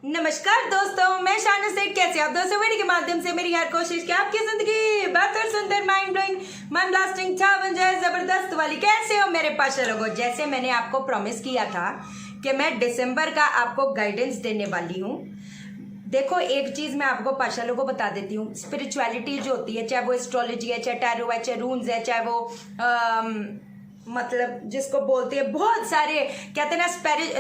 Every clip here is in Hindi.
नमस्कार दोस्तों, मैं शानू सेठ। कैसे आप दोस्तों? वीडियो के माध्यम से मेरी हर कोशिश कि आपकी जिंदगी बेहतर, सुंदर, माइंड ब्लोइंग, मन ब्लास्टिंग छा बन जाए, जबरदस्त वाली। कैसे हो मेरे पास लोगों? जैसे मैंने आपको प्रॉमिस किया था कि मैं दिसंबर का आपको गाइडेंस देने वाली हूँ। देखो, एक चीज मैं आपको पाशा लोगों को बता देती हूँ। स्पिरिचुअलिटी जो होती है, चाहे वो एस्ट्रोलॉजी है, चाहे टैरो है, चाहे रून्स है, चाहे वो मतलब जिसको बोलते हैं बहुत सारे कहते हैं ना,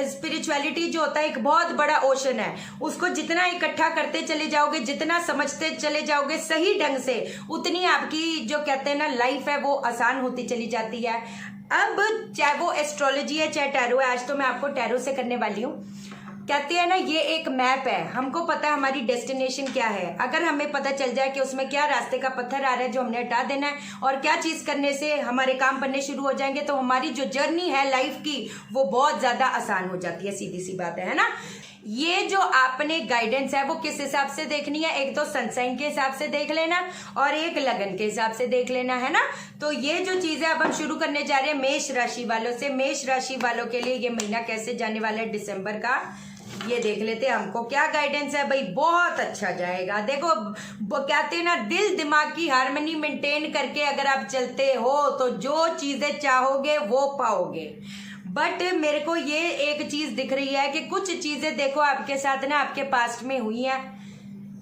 स्पिरिचुअलिटी जो होता है एक बहुत बड़ा ओशन है। उसको जितना इकट्ठा करते चले जाओगे, जितना समझते चले जाओगे सही ढंग से, उतनी आपकी जो कहते हैं ना लाइफ है वो आसान होती चली जाती है। अब चाहे वो एस्ट्रोलॉजी है, चाहे टैरो है, आज तो मैं आपको टैरो से करने वाली हूँ। कहते हैं ना, ये एक मैप है। हमको पता है हमारी डेस्टिनेशन क्या है। अगर हमें पता चल जाए कि उसमें क्या रास्ते का पत्थर आ रहा है जो हमने हटा देना है और क्या चीज करने से हमारे काम बनने शुरू हो जाएंगे, तो हमारी जो जर्नी है लाइफ की वो बहुत ज्यादा आसान हो जाती है। सीधी सी बात है ना। ये जो आपने गाइडेंस है वो किस हिसाब से देखनी है? एक तो सनसाइन के हिसाब से देख लेना और एक लगन के हिसाब से देख लेना, है ना। तो ये जो चीजें अब हम शुरू करने जा रहे हैं मेष राशि वालों से। मेष राशि वालों के लिए ये महीना कैसे जाने वाला है दिसंबर का, ये देख लेते हैं। हमको क्या गाइडेंस है भाई? बहुत अच्छा जाएगा। देखो, कहते हैं ना, दिल दिमाग की हार्मनी मेंटेन करके अगर आप चलते हो तो जो चीजें चाहोगे वो पाओगे। बट मेरे को ये एक चीज दिख रही है कि कुछ चीजें देखो आपके साथ ना आपके पास्ट में हुई हैं।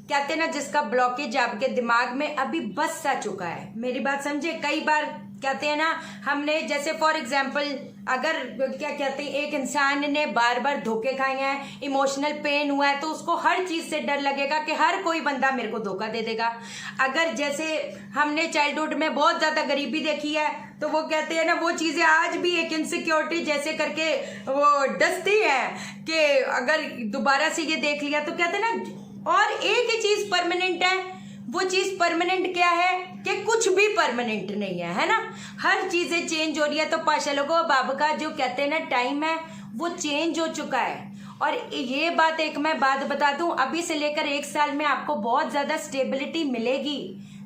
कहते हैं ना, जिसका ब्लॉकेज आपके दिमाग में अभी बस सा चुका है। मेरी बात समझे? कई बार कहते हैं ना, हमने जैसे फॉर एग्जाम्पल अगर क्या कहते हैं, एक इंसान ने बार बार धोखे खाए हैं, इमोशनल पेन हुआ है, तो उसको हर चीज से डर लगेगा कि हर कोई बंदा मेरे को धोखा दे देगा। अगर जैसे हमने चाइल्डहुड में बहुत ज्यादा गरीबी देखी है, तो वो कहते हैं ना, वो चीजें आज भी एक इनसिक्योरिटी जैसे करके वो डसती है कि अगर दोबारा से ये देख लिया तो कहते हैं ना। और एक ही चीज परमानेंट है। वो चीज परमानेंट क्या है कि कुछ भी परमानेंट नहीं है ना। हर चीजें चेंज हो रही है। तो पाशा लोगों, बाबा का जो कहते हैं ना टाइम है वो चेंज हो चुका है। और ये बात एक मैं बात बता दूं, अभी से लेकर 1 साल में आपको बहुत ज्यादा स्टेबिलिटी मिलेगी।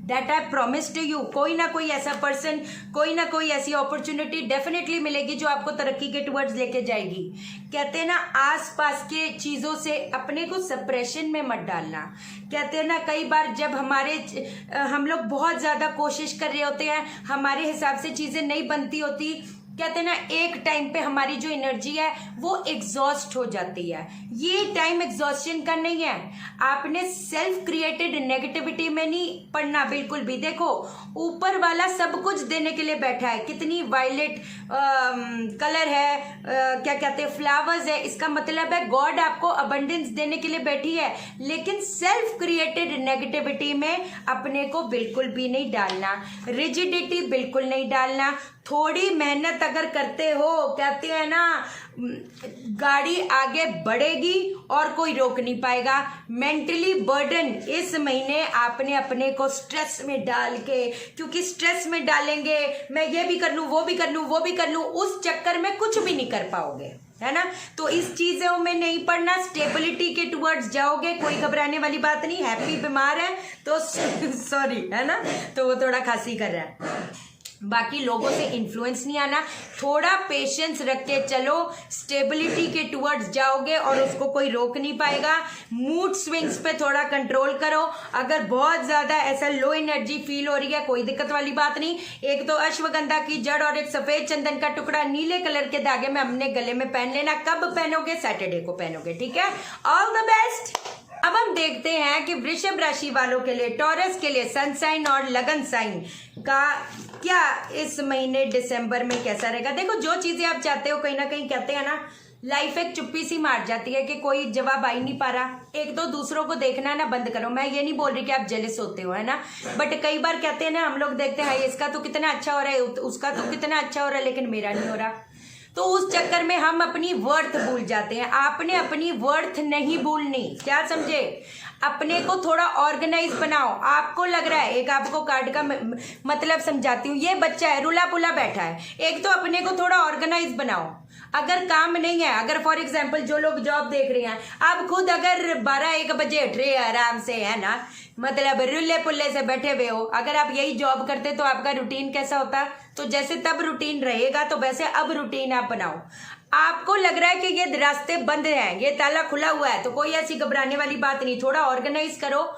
That I promise to you. कोई ना कोई ऐसा पर्सन, कोई ना कोई ऐसी अपॉर्चुनिटी डेफिनेटली मिलेगी जो आपको तरक्की के टुवर्ड्स लेके जाएगी। कहते हैं ना, आसपास के चीजों से अपने को सप्रेशन में मत डालना। कहते हैं ना, कई बार जब हम लोग बहुत ज्यादा कोशिश कर रहे होते हैं, हमारे हिसाब से चीजें नहीं बनती होती। कहते हैं ना, एक टाइम पे हमारी जो एनर्जी है वो एग्जॉस्ट हो जाती है। ये टाइम एग्जॉस्शन का नहीं है। आपने सेल्फ क्रिएटेड नेगेटिविटी में नहीं पड़ना बिल्कुल भी। देखो, ऊपर वाला सब कुछ देने के लिए बैठा है। कितनी वायलेट कलर है, क्या कहते हैं, फ्लावर्स है। इसका मतलब है गॉड आपको अबंडेंस देने के लिए बैठी है। लेकिन सेल्फ क्रिएटेड नेगेटिविटी में अपने को बिल्कुल भी नहीं डालना। रिजिडिटी बिल्कुल नहीं डालना। थोड़ी मेहनत अगर करते हो, कहते हैं ना, गाड़ी आगे बढ़ेगी और कोई रोक नहीं पाएगा। मेंटली बर्डन इस महीने आपने अपने को स्ट्रेस में डाल के, क्योंकि स्ट्रेस में डालेंगे, मैं ये भी कर लूं, वो भी कर लूं, वो भी कर लूं, उस चक्कर में कुछ भी नहीं कर पाओगे, है ना। तो इस चीजों में नहीं पड़ना, स्टेबिलिटी के टुवर्ड्स जाओगे। कोई घबराने वाली बात नहीं। हैप्पी बीमार है तो सॉरी, है ना, तो वो थोड़ा खांसी कर रहा है। बाकी लोगों से इन्फ्लुएंस नहीं आना। थोड़ा पेशेंस रख के चलो, स्टेबिलिटी के टुवर्ड्स जाओगे और उसको कोई रोक नहीं पाएगा। मूड स्विंग्स पे थोड़ा कंट्रोल करो। अगर बहुत ज्यादा ऐसा लो एनर्जी फील हो रही है, कोई दिक्कत वाली बात नहीं। एक तो अश्वगंधा की जड़ और एक सफेद चंदन का टुकड़ा नीले कलर के धागे में हमने गले में पहन लेना। कब पहनोगे? सैटरडे को पहनोगे, ठीक है। All the best. अब हम देखते हैं कि वृषभ राशि वालों के लिए, टॉरस के लिए सनसाइन और लगन साइन का क्या इस महीने दिसंबर में कैसा रहेगा। देखो, जो चीजें आप चाहते हो, कहीं ना कहीं कहते हैं ना, लाइफ एक चुप्पी सी मार जाती है कि कोई जवाब आ ही नहीं पा रहा। एक तो दूसरों को देखना ना बंद करो। मैं ये नहीं बोल रही कि आप जेलस होते हो, है ना, बट कई बार कहते हैं ना, हम लोग देखते हैं इसका तो कितना अच्छा हो रहा है, उसका तो कितना अच्छा हो रहा है, लेकिन मेरा नहीं हो रहा। तो उस चक्कर में हम अपनी वर्थ भूल जाते हैं। आपने अपनी वर्थ नहीं भूलनी, क्या समझे। अपने को थोड़ा ऑर्गेनाइज बनाओ। आपको लग रहा है, एक आपको कार्ड का मतलब समझाती हूँ। ये बच्चा है, रुला पुला बैठा है। एक तो अपने को थोड़ा ऑर्गेनाइज बनाओ। अगर काम नहीं है, अगर फॉर एग्जाम्पल जो लोग जॉब देख रहे हैं, आप खुद अगर 12-1 बजे उठ रहे हैं आराम से, है ना, मतलब रुल्ले पुल्ले से बैठे हुए हो, अगर आप यही जॉब करते तो आपका रूटीन कैसा होता? तो जैसे तब रूटीन रहेगा तो वैसे अब रूटीन आप बनाओ। आपको लग रहा है कि ये रास्ते बंद हैं, ये ताला खुला हुआ है, तो कोई ऐसी घबराने वाली बात नहीं। थोड़ा ऑर्गेनाइज करो।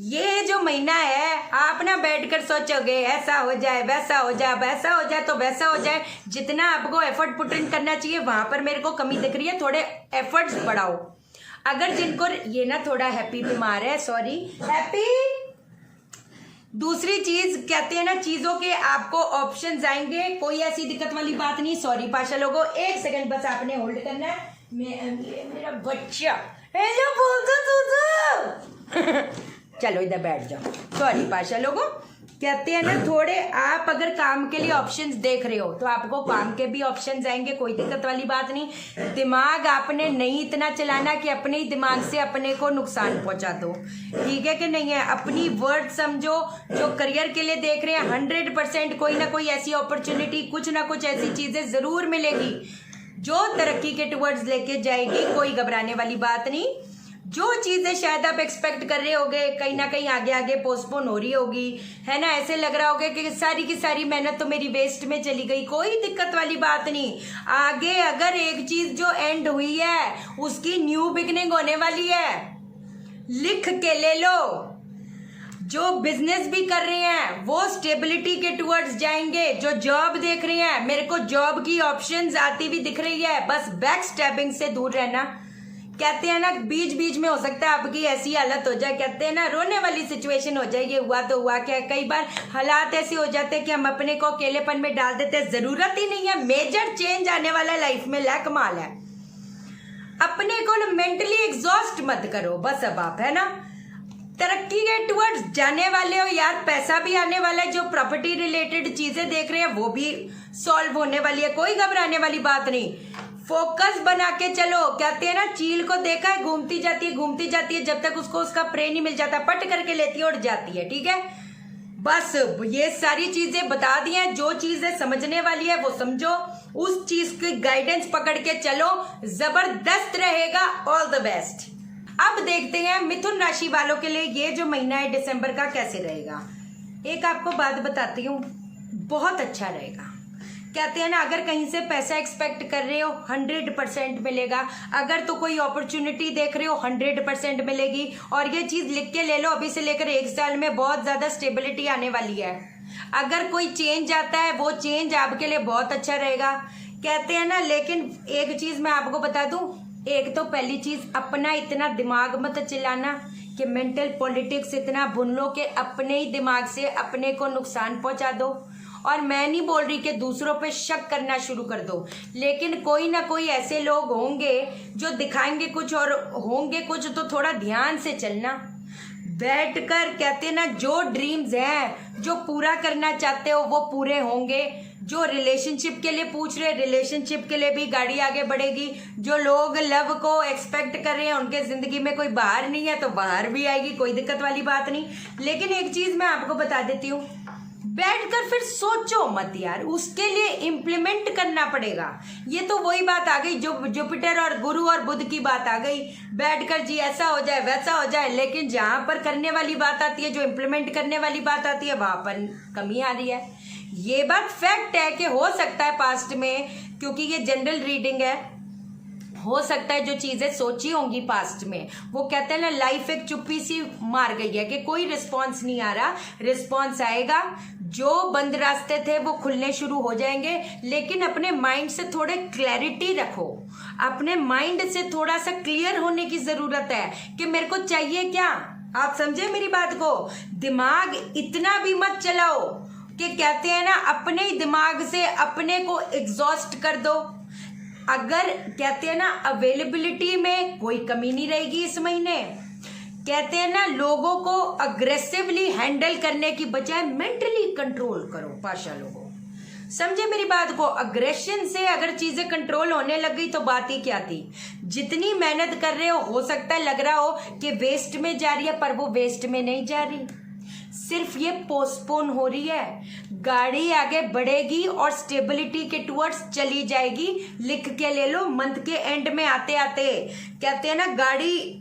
ये जो महीना है आप ना बैठकर सोचोगे ऐसा हो जाए, वैसा हो जाए, वैसा हो जाए तो वैसा हो जाए। जितना आपको एफर्ट पुट इन करना चाहिए वहां पर मेरे को कमी दिख रही है, थोड़े एफर्ट्स बढ़ाओ। अगर जिनको ये ना थोड़ा हैप्पी बीमार है, सॉरी हैप्पी। दूसरी चीज कहते हैं ना, चीजों के आपको ऑप्शंस आएंगे, कोई ऐसी दिक्कत वाली बात नहीं। सॉरी पाशा लोगों, एक सेकंड बस आपने होल्ड करना है। मेरा बच्चा हेलो बोलता चलो इधर बैठ जाओ। सॉरी पाशा लोगों, कहते हैं ना थोड़े आप अगर काम के लिए ऑप्शंस देख रहे हो तो आपको काम के भी ऑप्शंस आएंगे, कोई दिक्कत वाली बात नहीं। दिमाग आपने नहीं इतना चलाना कि अपने ही दिमाग से अपने को नुकसान पहुंचा दो, ठीक है कि नहीं है। अपनी वर्ड समझो। जो करियर के लिए देख रहे हैं 100% कोई ना कोई ऐसी अपॉर्चुनिटी, कुछ ना कुछ ऐसी चीजें जरूर मिलेगी जो तरक्की के टुवर्ड्स लेके जाएगी। कोई घबराने वाली बात नहीं। जो चीजें शायद आप एक्सपेक्ट कर रहे होगे कहीं ना कहीं आगे आगे पोस्टपोन हो रही होगी, है ना, ऐसे लग रहा होगा कि सारी की सारी मेहनत तो मेरी वेस्ट में चली गई, कोई दिक्कत वाली बात नहीं। आगे अगर एक चीज जो एंड हुई है उसकी न्यू बिगनिंग होने वाली है, लिख के ले लो। जो बिजनेस भी कर रहे हैं वो स्टेबिलिटी के टुवर्ड्स जाएंगे। जो जॉब देख रहे हैं मेरे को जॉब की ऑप्शंस आती हुई दिख रही है, बस बैक स्टैबिंग से दूर रहना। कहते हैं ना बीच बीच में हो सकता है आपकी ऐसी हालत हो जाए, कहते हैं ना रोने वाली सिचुएशन हो जाए, ये हुआ तो हुआ क्या। कई बार हालात ऐसे हो जाते हैं कि हम अपने को अकेलेपन में डाल देते हैं, जरूरत ही नहीं है। मेजर चेंज आने वाला लाइफ में, ला कमाल है। अपने को मेंटली एग्जॉस्ट मत करो बस अब आप, है ना। तरक्की के टुवर्ड्स जाने वाले हो यार, पैसा भी आने वाला है। जो प्रॉपर्टी रिलेटेड चीजें देख रहे हैं वो भी सॉल्व होने वाली है, कोई घबराने वाली बात नहीं। फोकस बना के चलो। कहते हैं ना चील को देखा है घूमती जाती है, जब तक उसको उसका प्रे नहीं मिल जाता पट करके लेती है, उड़ जाती है, ठीक है। बस ये सारी चीजें बता दी हैं। जो चीजें समझने वाली है वो समझो, उस चीज की गाइडेंस पकड़ के चलो, जबरदस्त रहेगा। All the best. अब देखते हैं मिथुन राशि वालों के लिए ये जो महीना है दिसंबर का कैसे रहेगा। एक आपको बात बताती हूँ, बहुत अच्छा रहेगा। कहते हैं ना अगर कहीं से पैसा एक्सपेक्ट कर रहे हो 100% मिलेगा। अगर तो कोई अपॉर्चुनिटी देख रहे हो 100% मिलेगी। और ये चीज लिख के ले लो, अभी से लेकर 1 साल में बहुत ज्यादा स्टेबिलिटी आने वाली है। अगर कोई चेंज आता है वो चेंज आपके लिए बहुत अच्छा रहेगा, कहते हैं ना। लेकिन एक चीज मैं आपको बता दूं, एक तो पहली चीज अपना इतना दिमाग मत चिल्लाना कि मेंटल पॉलिटिक्स इतना भून लो कि अपने ही दिमाग से अपने को नुकसान पहुंचा दो। और मैं नहीं बोल रही कि दूसरों पे शक करना शुरू कर दो, लेकिन कोई ना कोई ऐसे लोग होंगे जो दिखाएंगे कुछ और होंगे कुछ, तो थोड़ा ध्यान से चलना। बैठकर कहते हैं ना जो ड्रीम्स हैं जो पूरा करना चाहते हो वो पूरे होंगे। जो रिलेशनशिप के लिए पूछ रहे, रिलेशनशिप के लिए भी गाड़ी आगे बढ़ेगी। जो लोग लव को एक्सपेक्ट कर रहे हैं उनके जिंदगी में कोई बाहर नहीं है तो बाहर भी आएगी, कोई दिक्कत वाली बात नहीं। लेकिन एक चीज मैं आपको बता देती हूँ, बैठकर फिर सोचो मत यार, उसके लिए इम्प्लीमेंट करना पड़ेगा। ये तो वही बात आ गई जो जुपिटर और गुरु और बुध की बात आ गई। बैठकर जी ऐसा हो जाए वैसा हो जाए, लेकिन जहां पर करने वाली बात आती है, जो इम्प्लीमेंट करने वाली बात आती है, वहां पर कमी आ रही है। ये बात फैक्ट है कि हो सकता है पास्ट में, क्योंकि ये जनरल रीडिंग है, हो सकता है जो चीजें सोची होंगी पास्ट में, वो कहते हैं ना लाइफ एक चुप्पी सी मार गई है कि कोई रिस्पॉन्स नहीं आ रहा। रिस्पॉन्स आएगा, जो बंद रास्ते थे वो खुलने शुरू हो जाएंगे। लेकिन अपने माइंड से थोड़े क्लैरिटी रखो, अपने माइंड से थोड़ा सा क्लियर होने की जरूरत है कि मेरे को चाहिए क्या। आप समझे मेरी बात को। दिमाग इतना भी मत चलाओ कि कहते हैं ना अपने ही दिमाग से अपने को एग्जॉस्ट कर दो। अगर कहते हैं ना अवेलेबिलिटी में कोई कमी नहीं रहेगी इस महीने। कहते हैं ना लोगों को अग्रेसिवली हैंडल करने की बजाय मेंटली कंट्रोल करो। पाशा लोगों समझे मेरी बात को। अग्रेशन से अगर चीजें कंट्रोल होने लग गई तो बात ही क्या थी। जितनी मेहनत कर रहे हो सकता है लग रहा हो कि वेस्ट में जा रही है, पर वो वेस्ट में नहीं जा रही, सिर्फ ये पोस्टपोन हो रही है। गाड़ी आगे बढ़ेगी और स्टेबिलिटी के टुवर्ड्स चली जाएगी। लिख के ले लो, मंथ के एंड में आते आते कहते हैं ना गाड़ी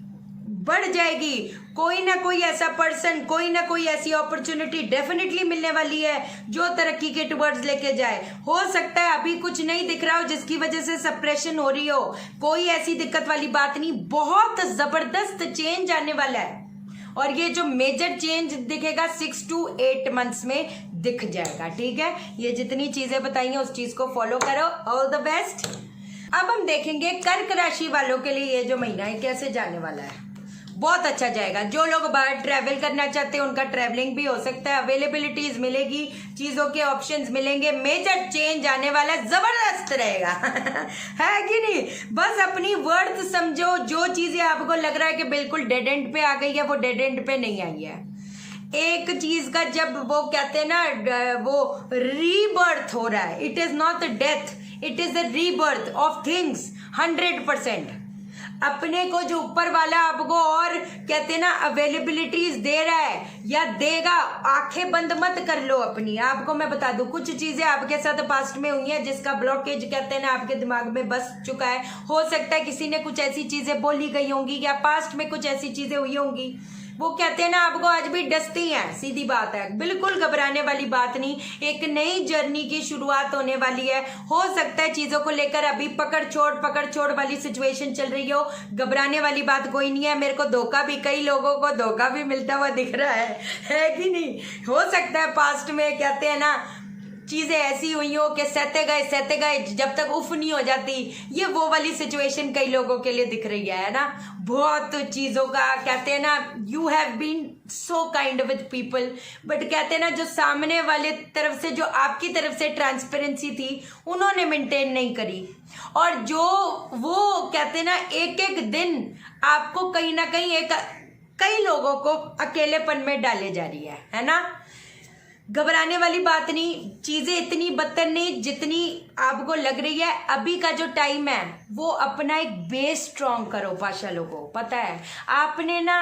बढ़ जाएगी। कोई ना कोई ऐसा पर्सन, कोई ना कोई ऐसी अपॉर्चुनिटी डेफिनेटली मिलने वाली है जो तरक्की के टुवर्ड्स लेके जाए। हो सकता है अभी कुछ नहीं दिख रहा हो जिसकी वजह से सप्रेशन हो रही हो, कोई ऐसी दिक्कत वाली बात नहीं, बहुत जबरदस्त चेंज आने वाला है। और ये जो मेजर चेंज दिखेगा 6 to 8 मंथ्स में दिख जाएगा। ठीक है, ये जितनी चीजें बताई हैं उस चीज को फॉलो करो। All the best. अब हम देखेंगे कर्क राशि वालों के लिए ये जो महीना है कैसे जाने वाला है। बहुत अच्छा जाएगा। जो लोग बाहर ट्रैवल करना चाहते हैं उनका ट्रैवलिंग भी हो सकता है, अवेलेबिलिटीज मिलेगी, चीजों के ऑप्शंस मिलेंगे, मेजर चेंज आने वाला है, जबरदस्त रहेगा है कि नहीं। बस अपनी वर्थ समझो। जो चीजें आपको लग रहा है कि बिल्कुल डेड एंड पे आ गई है, वो डेड एंड पे नहीं आई है। एक चीज का जब वो कहते हैं ना, वो रीबर्थ हो रहा है, it is not death, it is the rebirth of things 100%। अपने को जो ऊपर वाला आपको और कहते हैं ना अवेलेबिलिटीज दे रहा है या देगा, आंखें बंद मत कर लो अपनी। आपको मैं बता दूं, कुछ चीजें आपके साथ पास्ट में हुई हैं जिसका ब्लॉकेज कहते हैं ना आपके दिमाग में बस चुका है। हो सकता है किसी ने कुछ ऐसी चीजें बोली गई होंगी या पास्ट में कुछ ऐसी चीजें हुई होंगी, वो कहते हैं ना आपको आज भी डसती हैं। सीधी बात है, बिल्कुल घबराने वाली बात नहीं। एक नई जर्नी की शुरुआत होने वाली है। हो सकता है चीजों को लेकर अभी पकड़ छोड़ वाली सिचुएशन चल रही हो, घबराने वाली बात कोई नहीं है। मेरे को धोखा भी, कई लोगों को धोखा भी मिलता हुआ दिख रहा है कि नहीं। हो सकता है पास्ट में कहते हैं ना चीजें ऐसी हुई हो कि सहते गए जब तक उफ नहीं हो जाती। ये वो वाली सिचुएशन कई लोगों के लिए दिख रही है ना। बहुत चीजों का कहते हैं ना, you have been so kind with people, but कहते हैं ना जो सामने वाले तरफ से, जो आपकी तरफ से ट्रांसपेरेंसी थी, उन्होंने मेंटेन नहीं करी। और जो वो कहते हैं ना एक एक दिन आपको कहीं ना कहीं कई लोगों को अकेलेपन में डाले जा रही है ना। घबराने वाली बात नहीं, चीजें इतनी बदतर नहीं जितनी आपको लग रही है। अभी का जो टाइम है वो अपना एक बेस स्ट्रॉन्ग करो। पाशा लोगों पता है आपने ना,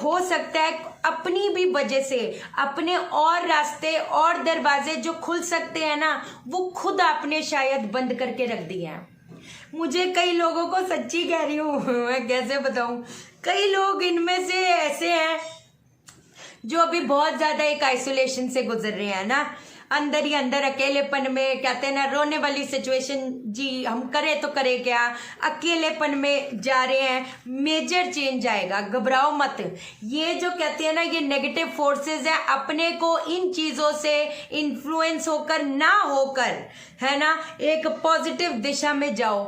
हो सकता है अपनी भी वजह से अपने और रास्ते और दरवाजे जो खुल सकते हैं ना, वो खुद आपने शायद बंद करके रख दिए हैं। मुझे कई लोगों को सच्ची कह रही हूँ, मैं कैसे बताऊं, कई लोग इनमें से ऐसे हैं जो अभी बहुत ज्यादा एक आइसोलेशन से गुजर रहे हैं ना, अंदर ही अंदर अकेलेपन में, कहते हैं ना रोने वाली सिचुएशन। जी हम करें तो करें क्या, अकेलेपन में जा रहे हैं। मेजर चेंज आएगा, घबराओ मत। ये जो कहते हैं ना ये नेगेटिव फोर्सेस हैं, अपने को इन चीजों से इन्फ्लुएंस होकर ना होकर, है ना, एक पॉजिटिव दिशा में जाओ।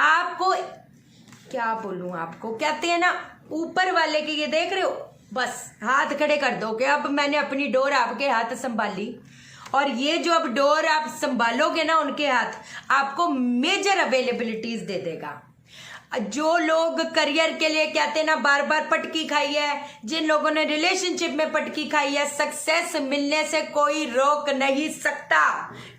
आपको क्या बोलूं, आपको कहते हैं ना ऊपर वाले के, ये देख रहे हो, बस हाथ खड़े कर दो कि अब मैंने अपनी डोर आपके हाथ संभाली। और ये जो अब डोर आप संभालोगे ना उनके हाथ, आपको मेजर अवेलेबिलिटीज दे देगा। जो लोग करियर के लिए कहते हैं ना बार बार पटकी खाई है, जिन लोगों ने रिलेशनशिप में पटकी खाई है, सक्सेस मिलने से कोई रोक नहीं सकता।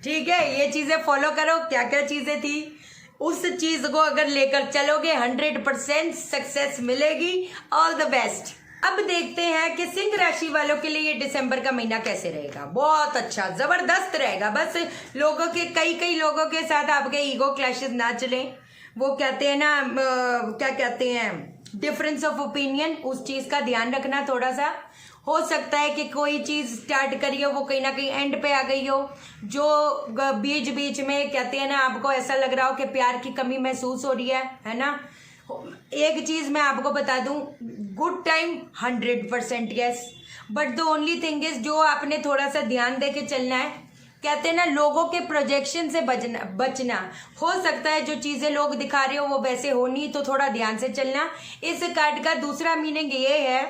ठीक है, ये चीजें फॉलो करो। क्या क्या चीजें थी, उस चीज को अगर लेकर चलोगे 100% सक्सेस मिलेगी। All the best. अब देखते हैं कि सिंह राशि वालों के लिए ये दिसंबर का महीना कैसे रहेगा। बहुत अच्छा, जबरदस्त रहेगा। बस लोगों के कई लोगों के साथ आपके ईगो क्लैशेस ना चले। वो कहते हैं ना क्या कहते हैं, डिफरेंस ऑफ ओपिनियन, उस चीज का ध्यान रखना थोड़ा सा। हो सकता है कि कोई चीज स्टार्ट करी हो वो कहीं ना कहीं एंड पे आ गई हो। जो बीच बीच में कहते हैं ना आपको ऐसा लग रहा हो कि प्यार की कमी महसूस हो रही है ना। एक चीज मैं आपको बता दूं, good time 100% yes, but the only thing is जो आपने थोड़ा सा ध्यान दे के चलना है। कहते हैं ना लोगों के प्रोजेक्शन से बचना। हो सकता है जो चीजें लोग दिखा रहे हो वो वैसे हो नहीं, तो थोड़ा ध्यान से चलना। इस कार्ड का दूसरा मीनिंग ये है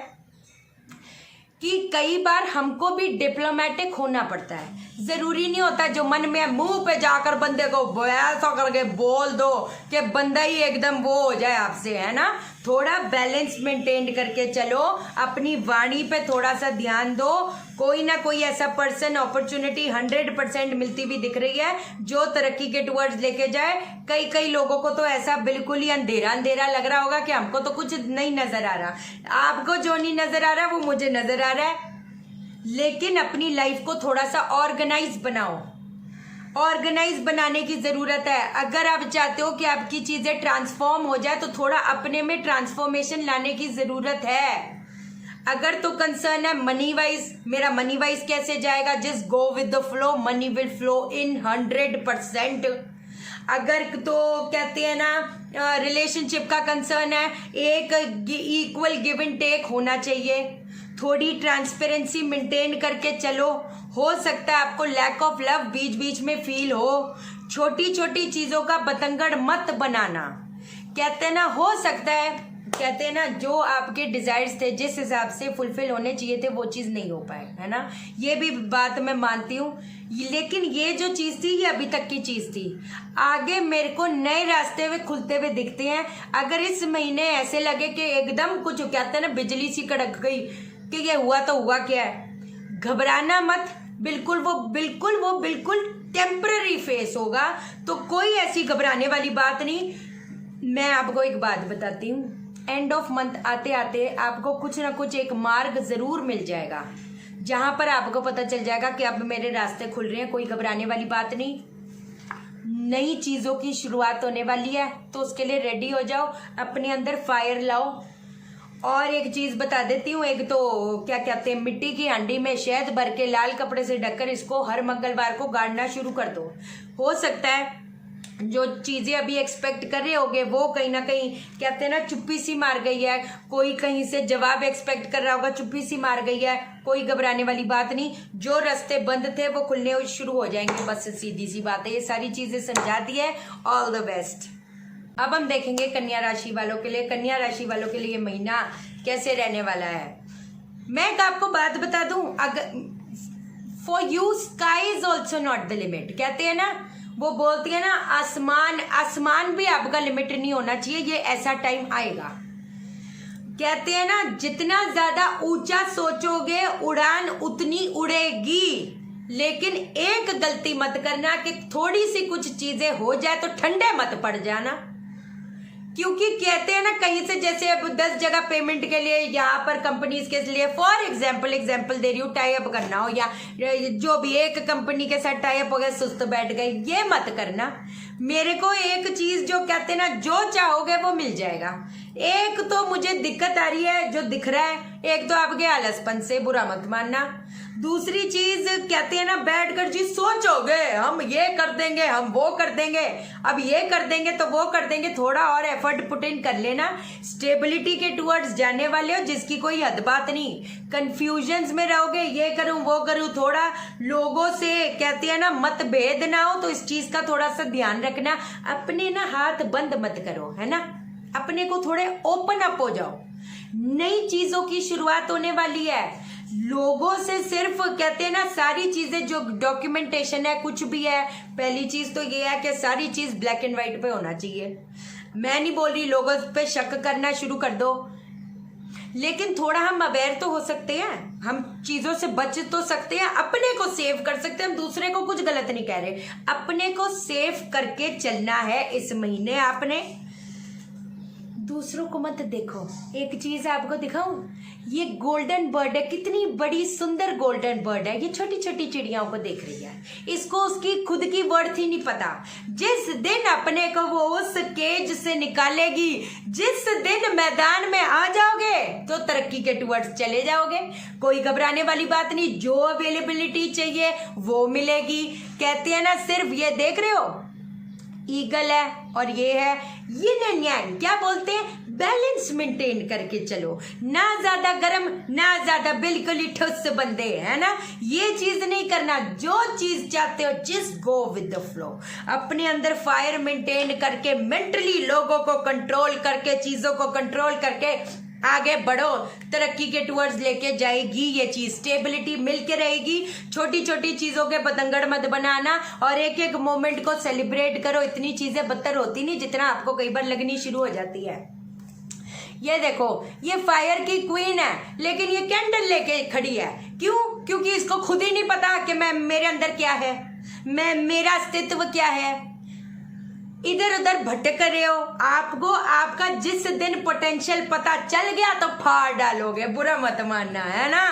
कि कई बार हमको भी डिप्लोमेटिक होना पड़ता है। जरूरी नहीं होता जो मन में मुंह पे जाकर बंदे को ऐसा करके बोल दो कि बंदा ही एकदम वो हो जाए आपसे, है ना। थोड़ा बैलेंस मेंटेन करके चलो, अपनी वाणी पे थोड़ा सा ध्यान दो। कोई ना कोई ऐसा पर्सन, अपॉर्चुनिटी 100% मिलती भी दिख रही है जो तरक्की के टुवर्ड्स लेके जाए। कई लोगों को तो ऐसा बिल्कुल ही अंधेरा लग रहा होगा कि हमको तो कुछ नहीं नजर आ रहा। आपको जो नहीं नजर आ रहा वो मुझे नजर आ रहा है। लेकिन अपनी लाइफ को थोड़ा सा ऑर्गेनाइज बनाओ। ऑर्गेनाइज बनाने की जरूरत है। अगर आप चाहते हो कि आपकी चीजें ट्रांसफॉर्म हो जाए तो थोड़ा अपने में ट्रांसफॉर्मेशन लाने की जरूरत है। अगर तो कंसर्न है मनी वाइज, मेरा मनी वाइज कैसे जाएगा, just go with the flow, money will flow in 100%। अगर तो कहते हैं ना रिलेशनशिप का कंसर्न है, एक इक्वल गिव एंड टेक होना चाहिए, थोड़ी ट्रांसपेरेंसी मेंटेन करके चलो। हो सकता है आपको लैक ऑफ लव बीच बीच में फील हो, छोटी छोटी चीजों का बतंगड़ मत बनाना। कहते हैं ना, हो सकता है, कहते हैं ना, जो आपके डिजायर्स थे जिस हिसाब से फुलफिल होने चाहिए थे वो चीज नहीं हो पाए, है ना। ये भी बात मैं मानती हूँ, लेकिन ये जो चीज थी ये अभी तक की चीज थी। आगे मेरे को नए रास्ते हुए खुलते हुए दिखते हैं। अगर इस महीने ऐसे लगे कि एकदम कुछ कहते हैं ना बिजली सी कड़क गई कि ये हुआ तो हुआ क्या है, घबराना मत। बिल्कुल वो टेम्पररी फेस होगा, तो कोई ऐसी घबराने वाली बात नहीं। मैं आपको एक बात बताती हूँ, एंड ऑफ मंथ आते आते आपको कुछ ना कुछ एक मार्ग जरूर मिल जाएगा, जहां पर आपको पता चल जाएगा कि अब मेरे रास्ते खुल रहे हैं। कोई घबराने वाली बात नहीं, नई चीजों की शुरुआत होने वाली है, तो उसके लिए रेडी हो जाओ, अपने अंदर फायर लाओ। और एक चीज बता देती हूँ, एक तो क्या कहते हैं, मिट्टी की हांडी में शहद भर के लाल कपड़े से ढककर इसको हर मंगलवार को गाड़ना शुरू कर दो। हो सकता है जो चीजें अभी एक्सपेक्ट कर रहे होगे वो कहीं ना कहीं कहते हैं ना चुप्पी सी मार गई है। कोई कहीं से जवाब एक्सपेक्ट कर रहा होगा, चुप्पी सी मार गई है। कोई घबराने वाली बात नहीं, जो रास्ते बंद थे वो खुलने शुरू हो जाएंगे, बस सीधी सी बात है। ये सारी चीजें समझा दी है। All the best. अब हम देखेंगे कन्या राशि वालों के लिए। कन्या राशि वालों के लिए ये महीना कैसे रहने वाला है। मैं एक आपको बात बता दूं, अगर for you sky is also not the limit. कहते हैं ना, वो बोलती है ना, आसमान भी आपका लिमिट नहीं होना चाहिए। ये ऐसा टाइम आएगा, कहते हैं ना, जितना ज्यादा ऊंचा सोचोगे उड़ान उतनी उड़ेगी। लेकिन एक गलती मत करना कि थोड़ी सी कुछ चीजें हो जाए तो ठंडे मत पड़ जाना। क्योंकि कहते हैं ना, कहीं से जैसे अब 10 जगह पेमेंट के लिए यहाँ पर कंपनीज के लिए फॉर एग्जाम्पल दे रही हूँ, टाई अप करना हो या जो भी एक कंपनी के साथ टाई अप हो गया, सुस्त बैठ गए, ये मत करना। मेरे को एक चीज जो कहते हैं ना, जो चाहोगे वो मिल जाएगा। एक तो मुझे दिक्कत आ रही है जो दिख रहा है, एक तो आपके आलसपन से, बुरा मत मानना। दूसरी चीज कहते हैं ना, बैठकर जी सोचोगे हम ये कर देंगे, हम वो कर देंगे, अब ये कर देंगे तो वो कर देंगे। थोड़ा और एफर्ट पुट इन कर लेना, स्टेबिलिटी के टुवर्ड्स जाने वाले हो जिसकी कोई हद बात नहीं। कंफ्यूजन्स में रहोगे, ये करूं वो करूं, थोड़ा लोगों से कहते हैं ना मतभेद ना हो, तो इस चीज का थोड़ा सा ध्यान रखना। अपने ना हाथ बंद मत करो, है ना, अपने को थोड़े ओपन अप हो जाओ। नई चीजों की शुरुआत होने वाली है। लोगों से सिर्फ कहते हैं ना, सारी चीजें जो डॉक्यूमेंटेशन है, कुछ भी है, पहली चीज तो ये है कि सारी चीज ब्लैक एंड व्हाइट पे होना चाहिए। मैं नहीं बोल रही लोगों पे शक करना शुरू कर दो, लेकिन थोड़ा हम अवेयर तो हो सकते हैं, हम चीजों से बच तो सकते हैं, अपने को सेव कर सकते हैं। हम दूसरे को कुछ गलत नहीं कह रहे, अपने को सेव करके चलना है इस महीने। आपने दूसरों को मत देखो। एक चीज आपको दिखाऊं, ये गोल्डन बर्ड है, कितनी बड़ी सुंदर गोल्डन बर्ड है। ये छोटी छोटी चिड़ियाओं को देख रही है, इसको उसकी खुद की वर्थ ही नहीं पता। जिस दिन अपने को वो उस केज से निकालेगी, जिस दिन मैदान में आ जाओगे तो तरक्की के टुवर्ड्स चले जाओगे। कोई घबराने वाली बात नहीं, जो अवेलेबिलिटी चाहिए वो मिलेगी। कहते हैं ना, सिर्फ ये देख रहे हो, ईगल है और ये है यिन एंड यांग, क्या बोलते हैं, बैलेंस मेंटेन करके चलो। ना ज्यादा गर्म ना ज्यादा बिल्कुल ही ठुस बंदे, है ना। ये चीज नहीं करना, जो चीज चाहते हो just go with the flow. अपने अंदर फायर मेंटेन करके, मेंटली लोगों को कंट्रोल करके, चीजों को कंट्रोल करके आगे बढ़ो। तरक्की के टुवर्ड्स लेके जाएगी ये चीज, स्टेबिलिटी मिलके रहेगी। छोटी छोटी चीजों के पतंगड़ मत बनाना और एक एक मोमेंट को सेलिब्रेट करो। इतनी चीजें बदतर होती नहीं जितना आपको कई बार लगनी शुरू हो जाती है। ये देखो, ये फायर की क्वीन है, लेकिन ये कैंडल लेके खड़ी है। क्यों? क्योंकि इसको खुद ही नहीं पता कि मैं, मेरे अंदर क्या है, मेरा अस्तित्व क्या है। इधर उधर भटक रहे हो, आपको आपका जिस दिन पोटेंशियल पता चल गया तो फाड़ डालोगे, बुरा मत मानना, है ना।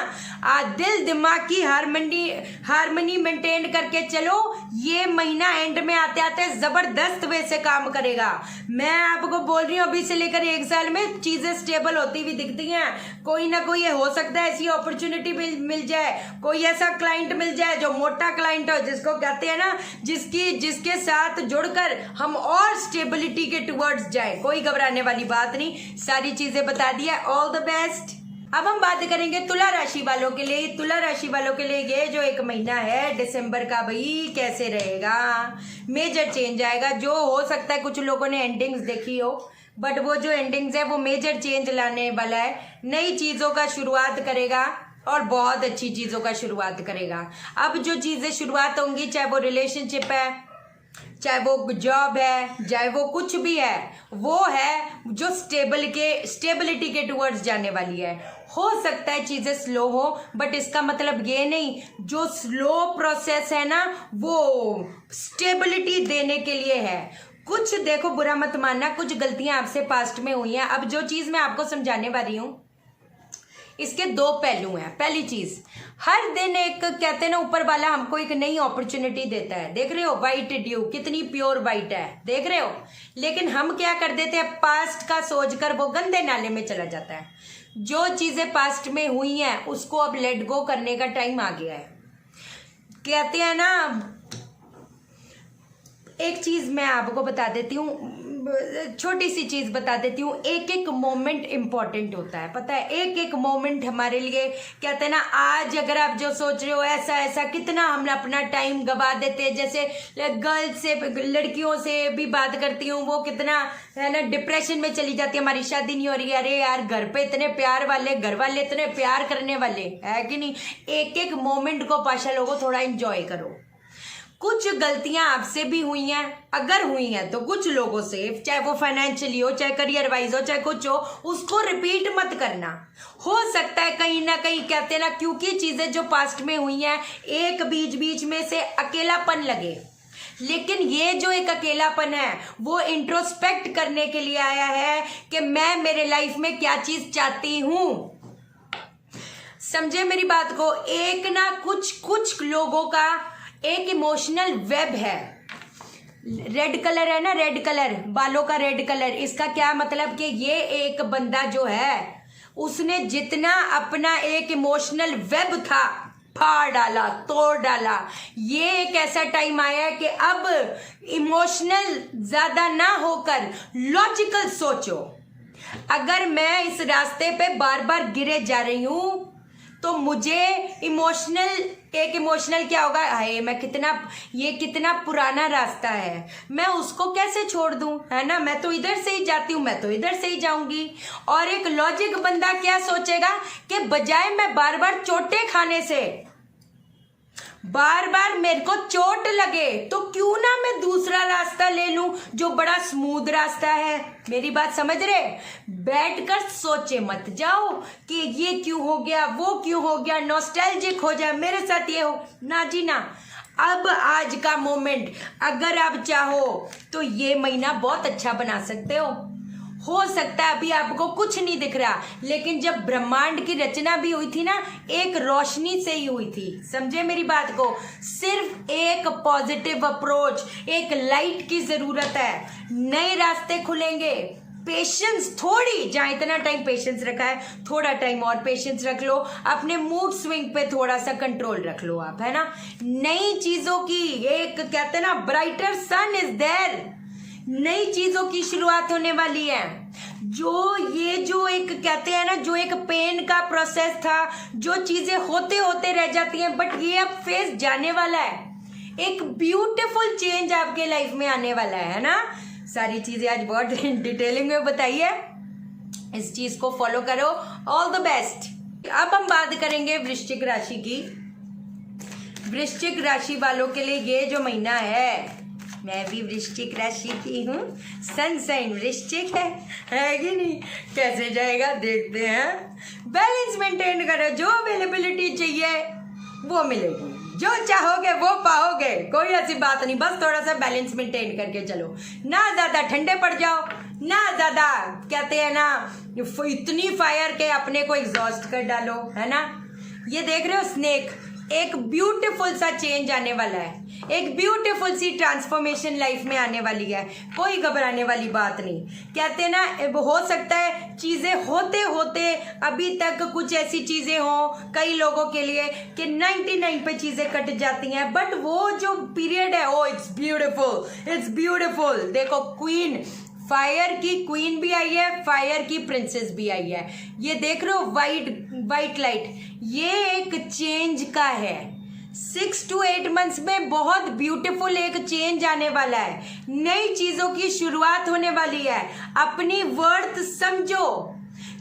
दिल दिमाग की हारमोनी मेंटेन करके चलो, ये महीना एंड में आते आते जबरदस्त वे से काम करेगा। मैं आपको बोल रही हूँ, अभी से लेकर 1 साल में चीजें स्टेबल होती हुई दिखती हैं। कोई ना कोई हो सकता है ऐसी अपॉर्चुनिटी मिल जाए, कोई ऐसा क्लाइंट मिल जाए जो मोटा क्लाइंट हो, जिसको कहते हैं ना, जिसके साथ जुड़कर हम और स्टेबिलिटी के टुवर्ड्स जाए। कोई घबराने वाली बात नहीं, सारी चीजें बता दिया। All the best. अब हम बात करेंगे तुला राशि वालों के लिए। तुला राशि वालों के लिए ये जो एक महीना है दिसंबर का, भाई कैसे रहेगा। मेजर चेंज आएगा, जो हो सकता है कुछ लोगों ने एंडिंग्स देखी हो, बट वो जो एंडिंग्स है वो मेजर चेंज लाने वाला है। नई चीजों का शुरुआत करेगा और बहुत अच्छी चीजों का शुरुआत करेगा। अब जो चीजें शुरुआत होंगी, चाहे वो रिलेशनशिप है, चाहे वो जॉब है, चाहे वो कुछ भी है, वो है जो स्टेबिलिटी के टुवर्ड्स जाने वाली है। हो सकता है चीजें स्लो हो, बट इसका मतलब ये नहीं जो स्लो प्रोसेस है ना वो स्टेबिलिटी देने के लिए है। कुछ देखो, बुरा मत मानना, कुछ गलतियां आपसे पास्ट में हुई हैं। अब जो चीज मैं आपको समझाने वाली हूं, इसके 2 पहलू हैं। पहली चीज, हर दिन एक कहते हैं ना, ऊपर वाला हमको एक नई अपॉर्चुनिटी देता है। देख रहे हो व्हाइट ड्यू कितनी प्योर व्हाइट है, देख रहे हो। लेकिन हम क्या कर देते हैं, पास्ट का सोचकर वो गंदे नाले में चला जाता है। जो चीजें पास्ट में हुई हैं उसको अब लेट गो करने का टाइम आ गया है। कहते हैं ना, एक चीज मैं आपको बता देती हूँ, छोटी सी चीज बता देती हूँ। एक एक मोमेंट इंपॉर्टेंट होता है, पता है। एक एक मोमेंट हमारे लिए, कहते हैं ना, आज अगर आप जो सोच रहे हो ऐसा ऐसा, कितना हम अपना टाइम गवा देते हैं। जैसे गर्ल्स से, लड़कियों से भी बात करती हूँ, वो कितना है ना डिप्रेशन में चली जाती है, हमारी शादी नहीं हो रही है। अरे यार, घर पे इतने प्यार वाले, घर वाले इतने प्यार करने वाले, है कि नहीं। एक एक मोमेंट को पाशा लोगो, थोड़ा एंजॉय करो। कुछ गलतियां आपसे भी हुई हैं, अगर हुई हैं तो कुछ लोगों से, चाहे वो फाइनेंशियली हो, चाहे करियर वाइज हो, चाहे कुछ हो, उसको रिपीट मत करना। हो सकता है कहीं ना कहीं, कहते हैं ना, क्योंकि चीजें जो पास्ट में हुई हैं, एक बीच में से अकेलापन लगे, लेकिन ये जो एक अकेलापन है वो इंट्रोस्पेक्ट करने के लिए आया है कि मैं मेरे लाइफ में क्या चीज चाहती हूं। समझे मेरी बात को। एक ना कुछ लोगों का एक इमोशनल वेब है। रेड कलर है ना, रेड कलर, बालों का रेड कलर, इसका क्या मतलब कि ये एक बंदा जो है उसने जितना अपना एक इमोशनल वेब था फाड़ डाला, तोड़ डाला। ये एक ऐसा टाइम आया है कि अब इमोशनल ज्यादा ना होकर लॉजिकल सोचो। अगर मैं इस रास्ते पे बार बार गिरे जा रही हूं तो मुझे इमोशनल क्या होगा, हाय मैं कितना पुराना रास्ता है, मैं उसको कैसे छोड़ दूं, है ना। मैं तो इधर से ही जाती हूँ, मैं तो इधर से ही जाऊंगी। और एक लॉजिक बंदा क्या सोचेगा कि बजाय मैं बार बार चोटें खाने से, बार बार मेरे को चोट लगे, तो क्यों ना मैं दूसरा रास्ता ले लूं जो बड़ा स्मूथ रास्ता है। मेरी बात समझ रहे। बैठकर सोचे मत जाओ कि ये क्यों हो गया, वो क्यों हो गया, नॉस्टैल्जिक हो जाए, मेरे साथ ये हो ना जी ना। अब आज का मोमेंट अगर आप चाहो तो ये महीना बहुत अच्छा बना सकते हो सकता है अभी आपको कुछ नहीं दिख रहा, लेकिन जब ब्रह्मांड की रचना भी हुई थी ना, एक रोशनी से ही हुई थी। समझे मेरी बात को। सिर्फ एक पॉजिटिव अप्रोच, एक लाइट की जरूरत है, नए रास्ते खुलेंगे। पेशेंस थोड़ी, जहां इतना टाइम पेशेंस रखा है, थोड़ा टाइम और पेशेंस रख लो। अपने मूड स्विंग पे थोड़ा सा कंट्रोल रख लो आप, है ना। नई चीजों की एक, कहते हैं ना, ब्राइटर सन इज देयर। नई चीजों की शुरुआत होने वाली है। जो एक कहते हैं ना, जो एक पेन का प्रोसेस था, जो चीजें होते होते रह जाती हैं, बट ये अब फेज जाने वाला है। एक ब्यूटीफुल चेंज आपके लाइफ में आने वाला है ना। सारी चीजें आज बहुत डिटेलिंग में बताई है, इस चीज को फॉलो करो। All the best. अब हम बात करेंगे वृश्चिक राशि की। वृश्चिक राशि वालों के लिए ये जो महीना है, मैं भी वृश्चिक राशि की हूँ, सनसाइन वृश्चिक है कि नहीं। कैसे जाएगा देखते हैं। बैलेंस मेंटेन करो, जो अवेलेबिलिटी चाहिए वो मिलेगी। जो चाहोगे वो पाओगे, कोई ऐसी बात नहीं। बस थोड़ा सा बैलेंस मेंटेन करके चलो, ना ज्यादा ठंडे पड़ जाओ, ना ज्यादा कहते हैं ना इतनी फायर के अपने को एग्जॉस्ट कर डालो, है ना। ये देख रहे हो स्नेक, एक ब्यूटीफुल सा चेंज आने वाला है, एक ब्यूटीफुल सी ट्रांसफॉर्मेशन लाइफ में आने वाली है, कोई घबराने वाली बात नहीं। कहते हैं ना हो सकता है चीजें होते होते अभी तक कुछ ऐसी चीजें हो कई लोगों के लिए कि 99 पे चीजें कट जाती हैं, बट वो जो पीरियड है oh it's beautiful, it's beautiful. देखो क्वीन, फायर की क्वीन भी आई है, फायर की प्रिंसेस भी आई है। ये देख रहे हो वाइट लाइट, ये एक चेंज का है। 6 to 8 मंथ्स में बहुत ब्यूटीफुल एक चेंज आने वाला है, नई चीजों की शुरुआत होने वाली है। अपनी वर्थ समझो।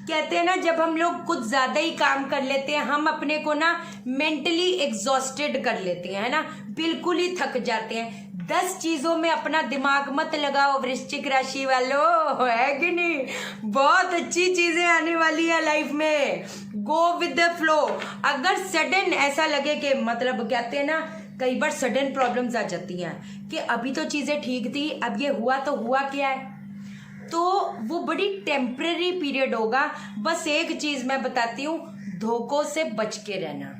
कहते हैं ना जब हम लोग कुछ ज्यादा ही काम कर लेते हैं, हम अपने को ना मेंटली एग्जॉस्टेड कर लेते हैं, है ना, बिल्कुल ही थक जाते हैं। 10 चीजों में अपना दिमाग मत लगाओ वृश्चिक राशि वालों, है कि नहीं। बहुत अच्छी चीजें आने वाली है लाइफ में, गो विद द फ्लो। अगर सडन ऐसा लगे कि मतलब कहते हैं ना कई बार सडन प्रॉब्लम्स आ जाती हैं कि अभी तो चीजें ठीक थी, अब ये हुआ तो हुआ क्या है, तो वो बड़ी टेम्पररी पीरियड होगा। बस एक चीज मैं बताती हूँ, धोखों से बच के रहना।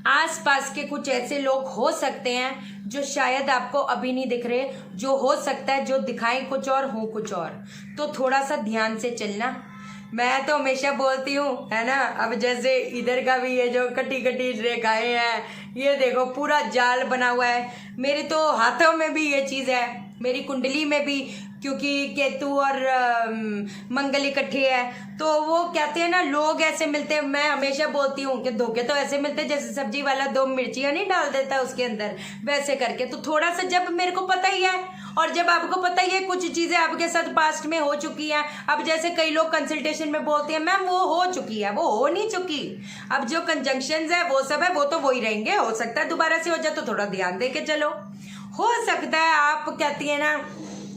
आसपास के कुछ ऐसे लोग हो सकते हैं जो शायद आपको अभी नहीं दिख रहे, जो हो सकता है जो दिखाएं कुछ और हो कुछ और, तो थोड़ा सा ध्यान से चलना। मैं तो हमेशा बोलती हूँ, है ना, अब जैसे इधर का भी ये जो कटी कटी रेखाएं हैं, ये देखो पूरा जाल बना हुआ है। मेरे तो हाथों में भी ये चीज है, मेरी कुंडली में भी, क्योंकि केतु और मंगल इकट्ठे है, तो वो कहते हैं ना लोग ऐसे मिलते हैं। मैं हमेशा बोलती हूँ कि धोखे तो ऐसे मिलते हैं जैसे सब्जी वाला 2 मिर्चियाँ नहीं डाल देता उसके अंदर, वैसे करके। तो थोड़ा सा, जब मेरे को पता ही है और जब आपको पता ही है कुछ चीजें आपके साथ पास्ट में हो चुकी हैं, अब जैसे कई लोग कंसल्टेशन में बोलते हैं मैम वो हो चुकी है, वो हो नहीं चुकी। अब जो कंजंक्शंस है वो सब है, वो तो वही रहेंगे। हो सकता है दोबारा से हो जाए, तो थोड़ा ध्यान दे के चलो। हो सकता है आप कहती है ना,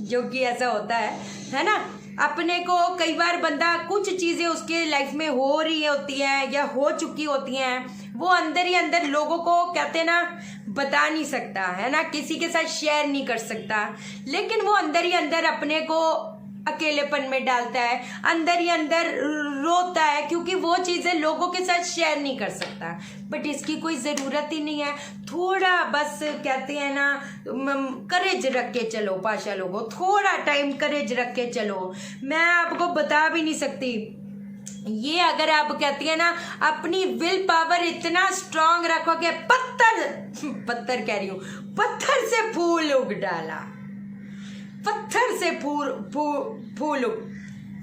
जो कि ऐसा होता है ना, अपने को कई बार बंदा कुछ चीजें उसके लाइफ में हो रही होती हैं या हो चुकी होती हैं, वो अंदर ही अंदर लोगों को कहते हैं ना बता नहीं सकता, है ना, किसी के साथ शेयर नहीं कर सकता, लेकिन वो अंदर ही अंदर अपने को अकेलेपन में डालता है, अंदर ही अंदर रोता है, क्योंकि वो चीजें लोगों के साथ शेयर नहीं कर सकता। बट इसकी कोई जरूरत ही नहीं है, थोड़ा बस कहते हैं ना करेज रख के चलो। पाशा लोगों, थोड़ा टाइम करेज रख के चलो। मैं आपको बता भी नहीं सकती ये, अगर आप कहती है ना अपनी विल पावर इतना स्ट्रांग रखो कि पत्थर कह रही हूं, पत्थर से फूल उग डाला, पत्थर से फूल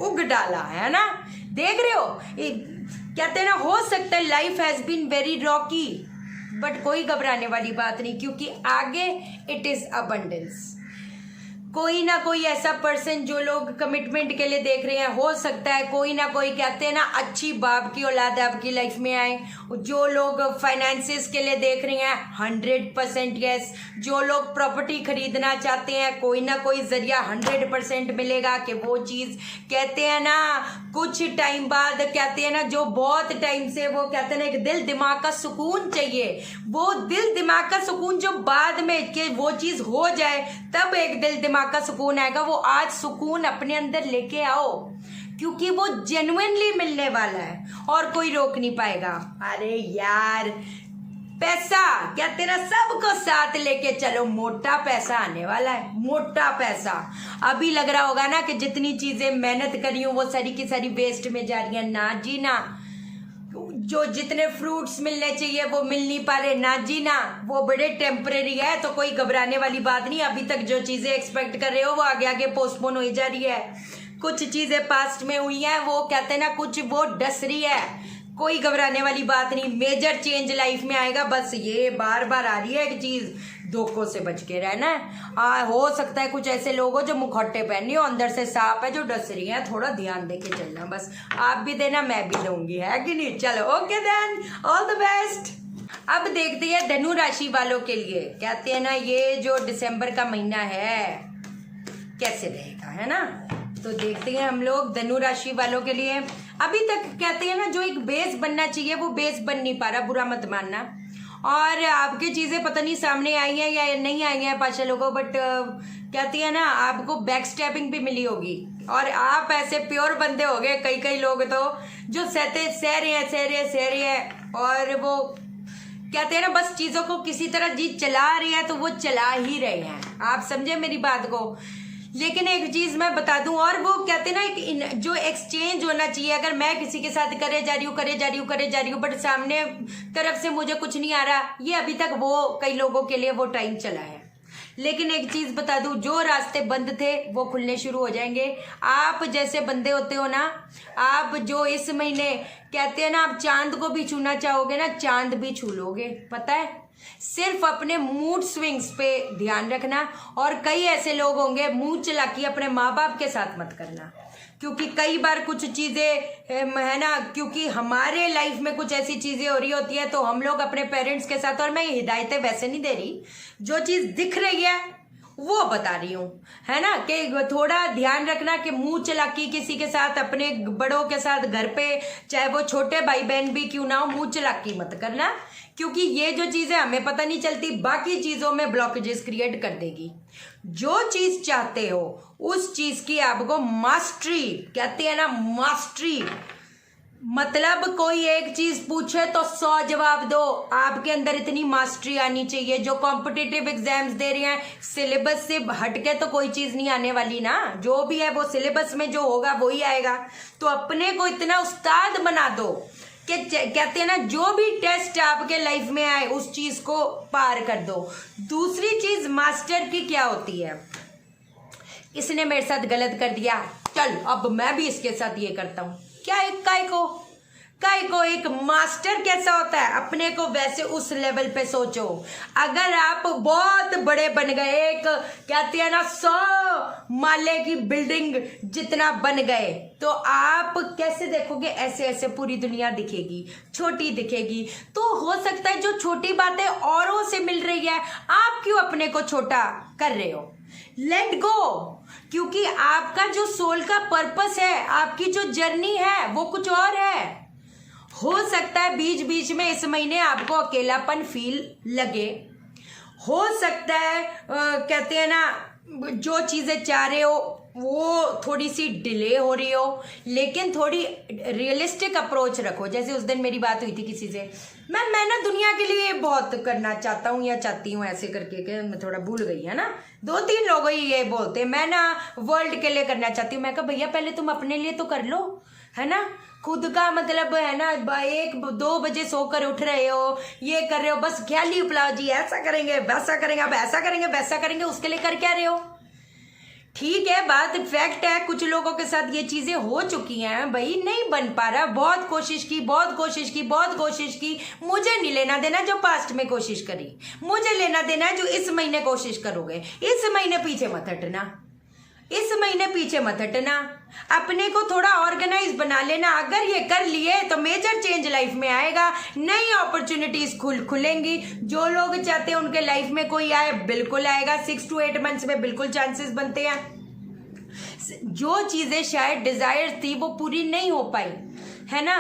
उग डाला, है ना। देख रहे हो, कहते हैं ना हो सकता है life has been very rocky, but कोई घबराने वाली बात नहीं, क्योंकि आगे इट इज अबंडेंस। कोई ना कोई ऐसा पर्सन जो लोग कमिटमेंट के लिए देख रहे हैं, हो सकता है कोई ना कोई कहते हैं ना अच्छी बाप की औलाद आपकी लाइफ में आए। जो लोग फाइनेंसिस के लिए देख रहे हैं 100% यस। जो लोग प्रॉपर्टी खरीदना चाहते हैं, कोई ना कोई जरिया 100% मिलेगा कि वो चीज कहते हैं ना कुछ टाइम बाद, कहते हैं ना जो बहुत टाइम से वो कहते हैं ना एक दिल दिमाग का सुकून चाहिए, वो दिल दिमाग का सुकून जो बाद में कि वो चीज हो जाए तब एक दिल दिमाग का सुकून आएगा, वो आज सुकून अपने अंदर लेके आओ, क्योंकि वो जेन्युइनली मिलने वाला है और कोई रोक नहीं पाएगा। अरे यार पैसा क्या तेरा सबको साथ लेके चलो, मोटा पैसा आने वाला है, मोटा पैसा। अभी लग रहा होगा ना कि जितनी चीजें मेहनत करी हूं वो सारी की सारी वेस्ट में जा रही है। ना जी ना, जो जितने फ्रूट्स मिलने चाहिए वो मिल नहीं पा रहे, ना जी ना, वो बड़े टेम्परेरी है, तो कोई घबराने वाली बात नहीं। अभी तक जो चीजें एक्सपेक्ट कर रहे हो वो आगे आगे पोस्टपोन हो जा रही है। कुछ चीजें पास्ट में हुई हैं, वो कहते हैं ना कुछ वो डस रही है, कोई घबराने वाली बात नहीं। मेजर चेंज लाइफ में आएगा, बस ये बार बार आ रही है एक चीज, धोखों से बच के रहना है। हो सकता है कुछ ऐसे लोग हो जो मुखौटे पहनी हो, अंदर से सांप है जो डस रही है, थोड़ा ध्यान देके चलना। बस आप भी देना, मैं भी दूंगी, है कि नहीं। चलो okay then, all the best. अब देखते हैं धनु राशि वालों के लिए, कहते हैं ना ये जो दिसंबर का महीना है कैसे रहेगा, है ना। तो देखते हैं हम लोग धनु राशि वालों के लिए। अभी तक कहते हैं ना जो एक बेस बनना चाहिए वो बेस बन नहीं पा रहा, बुरा मत मानना। और आपकी चीज़ें पता नहीं सामने आई हैं या नहीं आई हैं पाशा लोगों, बट कहती है ना आपको बैक स्टैपिंग भी मिली होगी और आप ऐसे प्योर बंदे हो गए कई लोग तो जो सह रहे हैं और वो कहते हैं ना बस चीज़ों को किसी तरह जी चला रहे हैं तो वो चला ही रहे हैं। आप समझे मेरी बात को। लेकिन एक चीज मैं बता दूं, और वो कहते हैं ना एक जो एक्सचेंज होना चाहिए, अगर मैं किसी के साथ करे जा रही हूँ बट सामने तरफ से मुझे कुछ नहीं आ रहा, ये अभी तक वो कई लोगों के लिए वो टाइम चला है। लेकिन एक चीज बता दूं, जो रास्ते बंद थे वो खुलने शुरू हो जाएंगे। आप जैसे बंदे होते हो ना, आप जो इस महीने कहते हैं ना आप चांद को भी छूना चाहोगे ना, चांद भी छू लोगे, पता है। सिर्फ अपने मूड स्विंग्स पे ध्यान रखना। और कई ऐसे लोग होंगे मुंह चलाकी अपने माँ बाप के साथ मत करना, क्योंकि कई बार कुछ चीज़ें है ना, क्योंकि हमारे लाइफ में कुछ ऐसी चीज़ें हो रही होती है तो हम लोग अपने पेरेंट्स के साथ, और मैं ये हिदायतें वैसे नहीं दे रही, जो चीज़ दिख रही है वो बता रही हूँ, है ना, कि थोड़ा ध्यान रखना कि मुंह चलाकी किसी के साथ, अपने बड़ों के साथ घर पे, चाहे वो छोटे भाई बहन भी क्यों ना हो, मुंह चलाकी मत करना, क्योंकि ये जो चीज़ें हमें पता नहीं चलती बाकी चीज़ों में ब्लॉकेजेस क्रिएट कर देगी। जो चीज़ चाहते हो उस चीज़ की आपको मास्टरी, कहते हैं ना मास्टरी, मतलब कोई एक चीज पूछे तो 100 जवाब दो। आपके अंदर इतनी मास्टरी आनी चाहिए। जो कॉम्पिटिटिव एग्जाम्स दे रहे हैं, सिलेबस से हटके तो कोई चीज नहीं आने वाली ना, जो भी है वो सिलेबस में जो होगा वही आएगा। तो अपने को इतना उस्ताद बना दो कि कहते हैं ना जो भी टेस्ट आपके लाइफ में आए उस चीज को पार कर दो। दूसरी चीज मास्टर की क्या होती है, इसने मेरे साथ गलत कर दिया, चल अब मैं भी इसके साथ ये करता हूं। क्या एक काय को एक मास्टर कैसा होता है, अपने को वैसे उस लेवल पे सोचो। अगर आप बहुत बड़े बन गए, एक कहते हैं ना 100 माले की बिल्डिंग जितना बन गए, तो आप कैसे देखोगे, ऐसे ऐसे पूरी दुनिया दिखेगी, छोटी दिखेगी। तो हो सकता है जो छोटी बातें औरों से मिल रही है, आप क्यों अपने को छोटा कर रहे हो। लेट गो, क्योंकि आपका जो सोल का पर्पस है, आपकी जो जर्नी है वो कुछ और है। हो सकता है बीच बीच में इस महीने आपको अकेलापन फील लगे, हो सकता है कहते हैं ना जो चीजें चाह रहे हो वो थोड़ी सी डिले हो रही हो, लेकिन थोड़ी रियलिस्टिक अप्रोच रखो। जैसे उस दिन मेरी बात हुई थी किसी से, मैं ना दुनिया के लिए बहुत करना चाहता हूँ या चाहती हूँ, ऐसे करके के मैं थोड़ा भूल गई है ना, 2-3 लोग ही ये बोलते मैं ना वर्ल्ड के लिए करना चाहती हूँ। मैं कहा भैया पहले तुम अपने लिए तो कर लो, है ना, खुद का मतलब है ना, 1-2 बजे सोकर उठ रहे हो, ये कर रहे हो, बस ख्याल ही उपलाओ जी ऐसा करेंगे वैसा करेंगे, अब ऐसा करेंगे वैसा करेंगे, उसके लिए कर क्या रहे हो। ठीक है, बात फैक्ट है, कुछ लोगों के साथ ये चीजें हो चुकी हैं भाई, नहीं बन पा रहा, बहुत कोशिश की, मुझे नहीं लेना देना जो पास्ट में कोशिश करी, मुझे लेना देना है जो इस महीने कोशिश करोगे। इस महीने पीछे मत हटना, अपने को थोड़ा ऑर्गेनाइज बना लेना। अगर ये कर लिए तो मेजर चेंज लाइफ में आएगा, नई अपॉर्चुनिटीज खुलेंगी। जो लोग चाहते हैं उनके लाइफ में कोई आए, बिल्कुल आएगा, 6 to 8 मंथ्स में बिल्कुल चांसेस बनते हैं। जो चीजें शायद डिजायर थी वो पूरी नहीं हो पाई, है ना,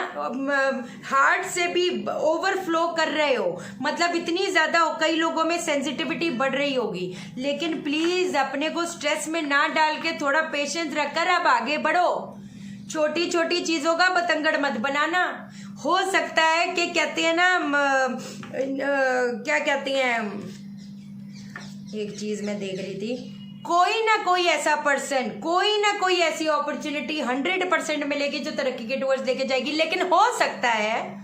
हार्ट से भी ओवरफ्लो कर रहे हो, मतलब इतनी ज्यादा कई लोगों में सेंसिटिविटी बढ़ रही होगी। लेकिन प्लीज अपने को स्ट्रेस में ना डाल के थोड़ा पेशेंस रखकर अब आगे बढ़ो। छोटी छोटी चीजों का बतंगड़ मत बनाना। हो सकता है कि कहते हैं ना क्या कहते हैं, एक चीज मैं देख रही थी, कोई ना कोई ऐसा पर्सन, कोई ना कोई ऐसी अपॉर्चुनिटी 100% मिलेगी जो तरक्की के टूवर्ड्स लेके जाएगी। लेकिन हो सकता है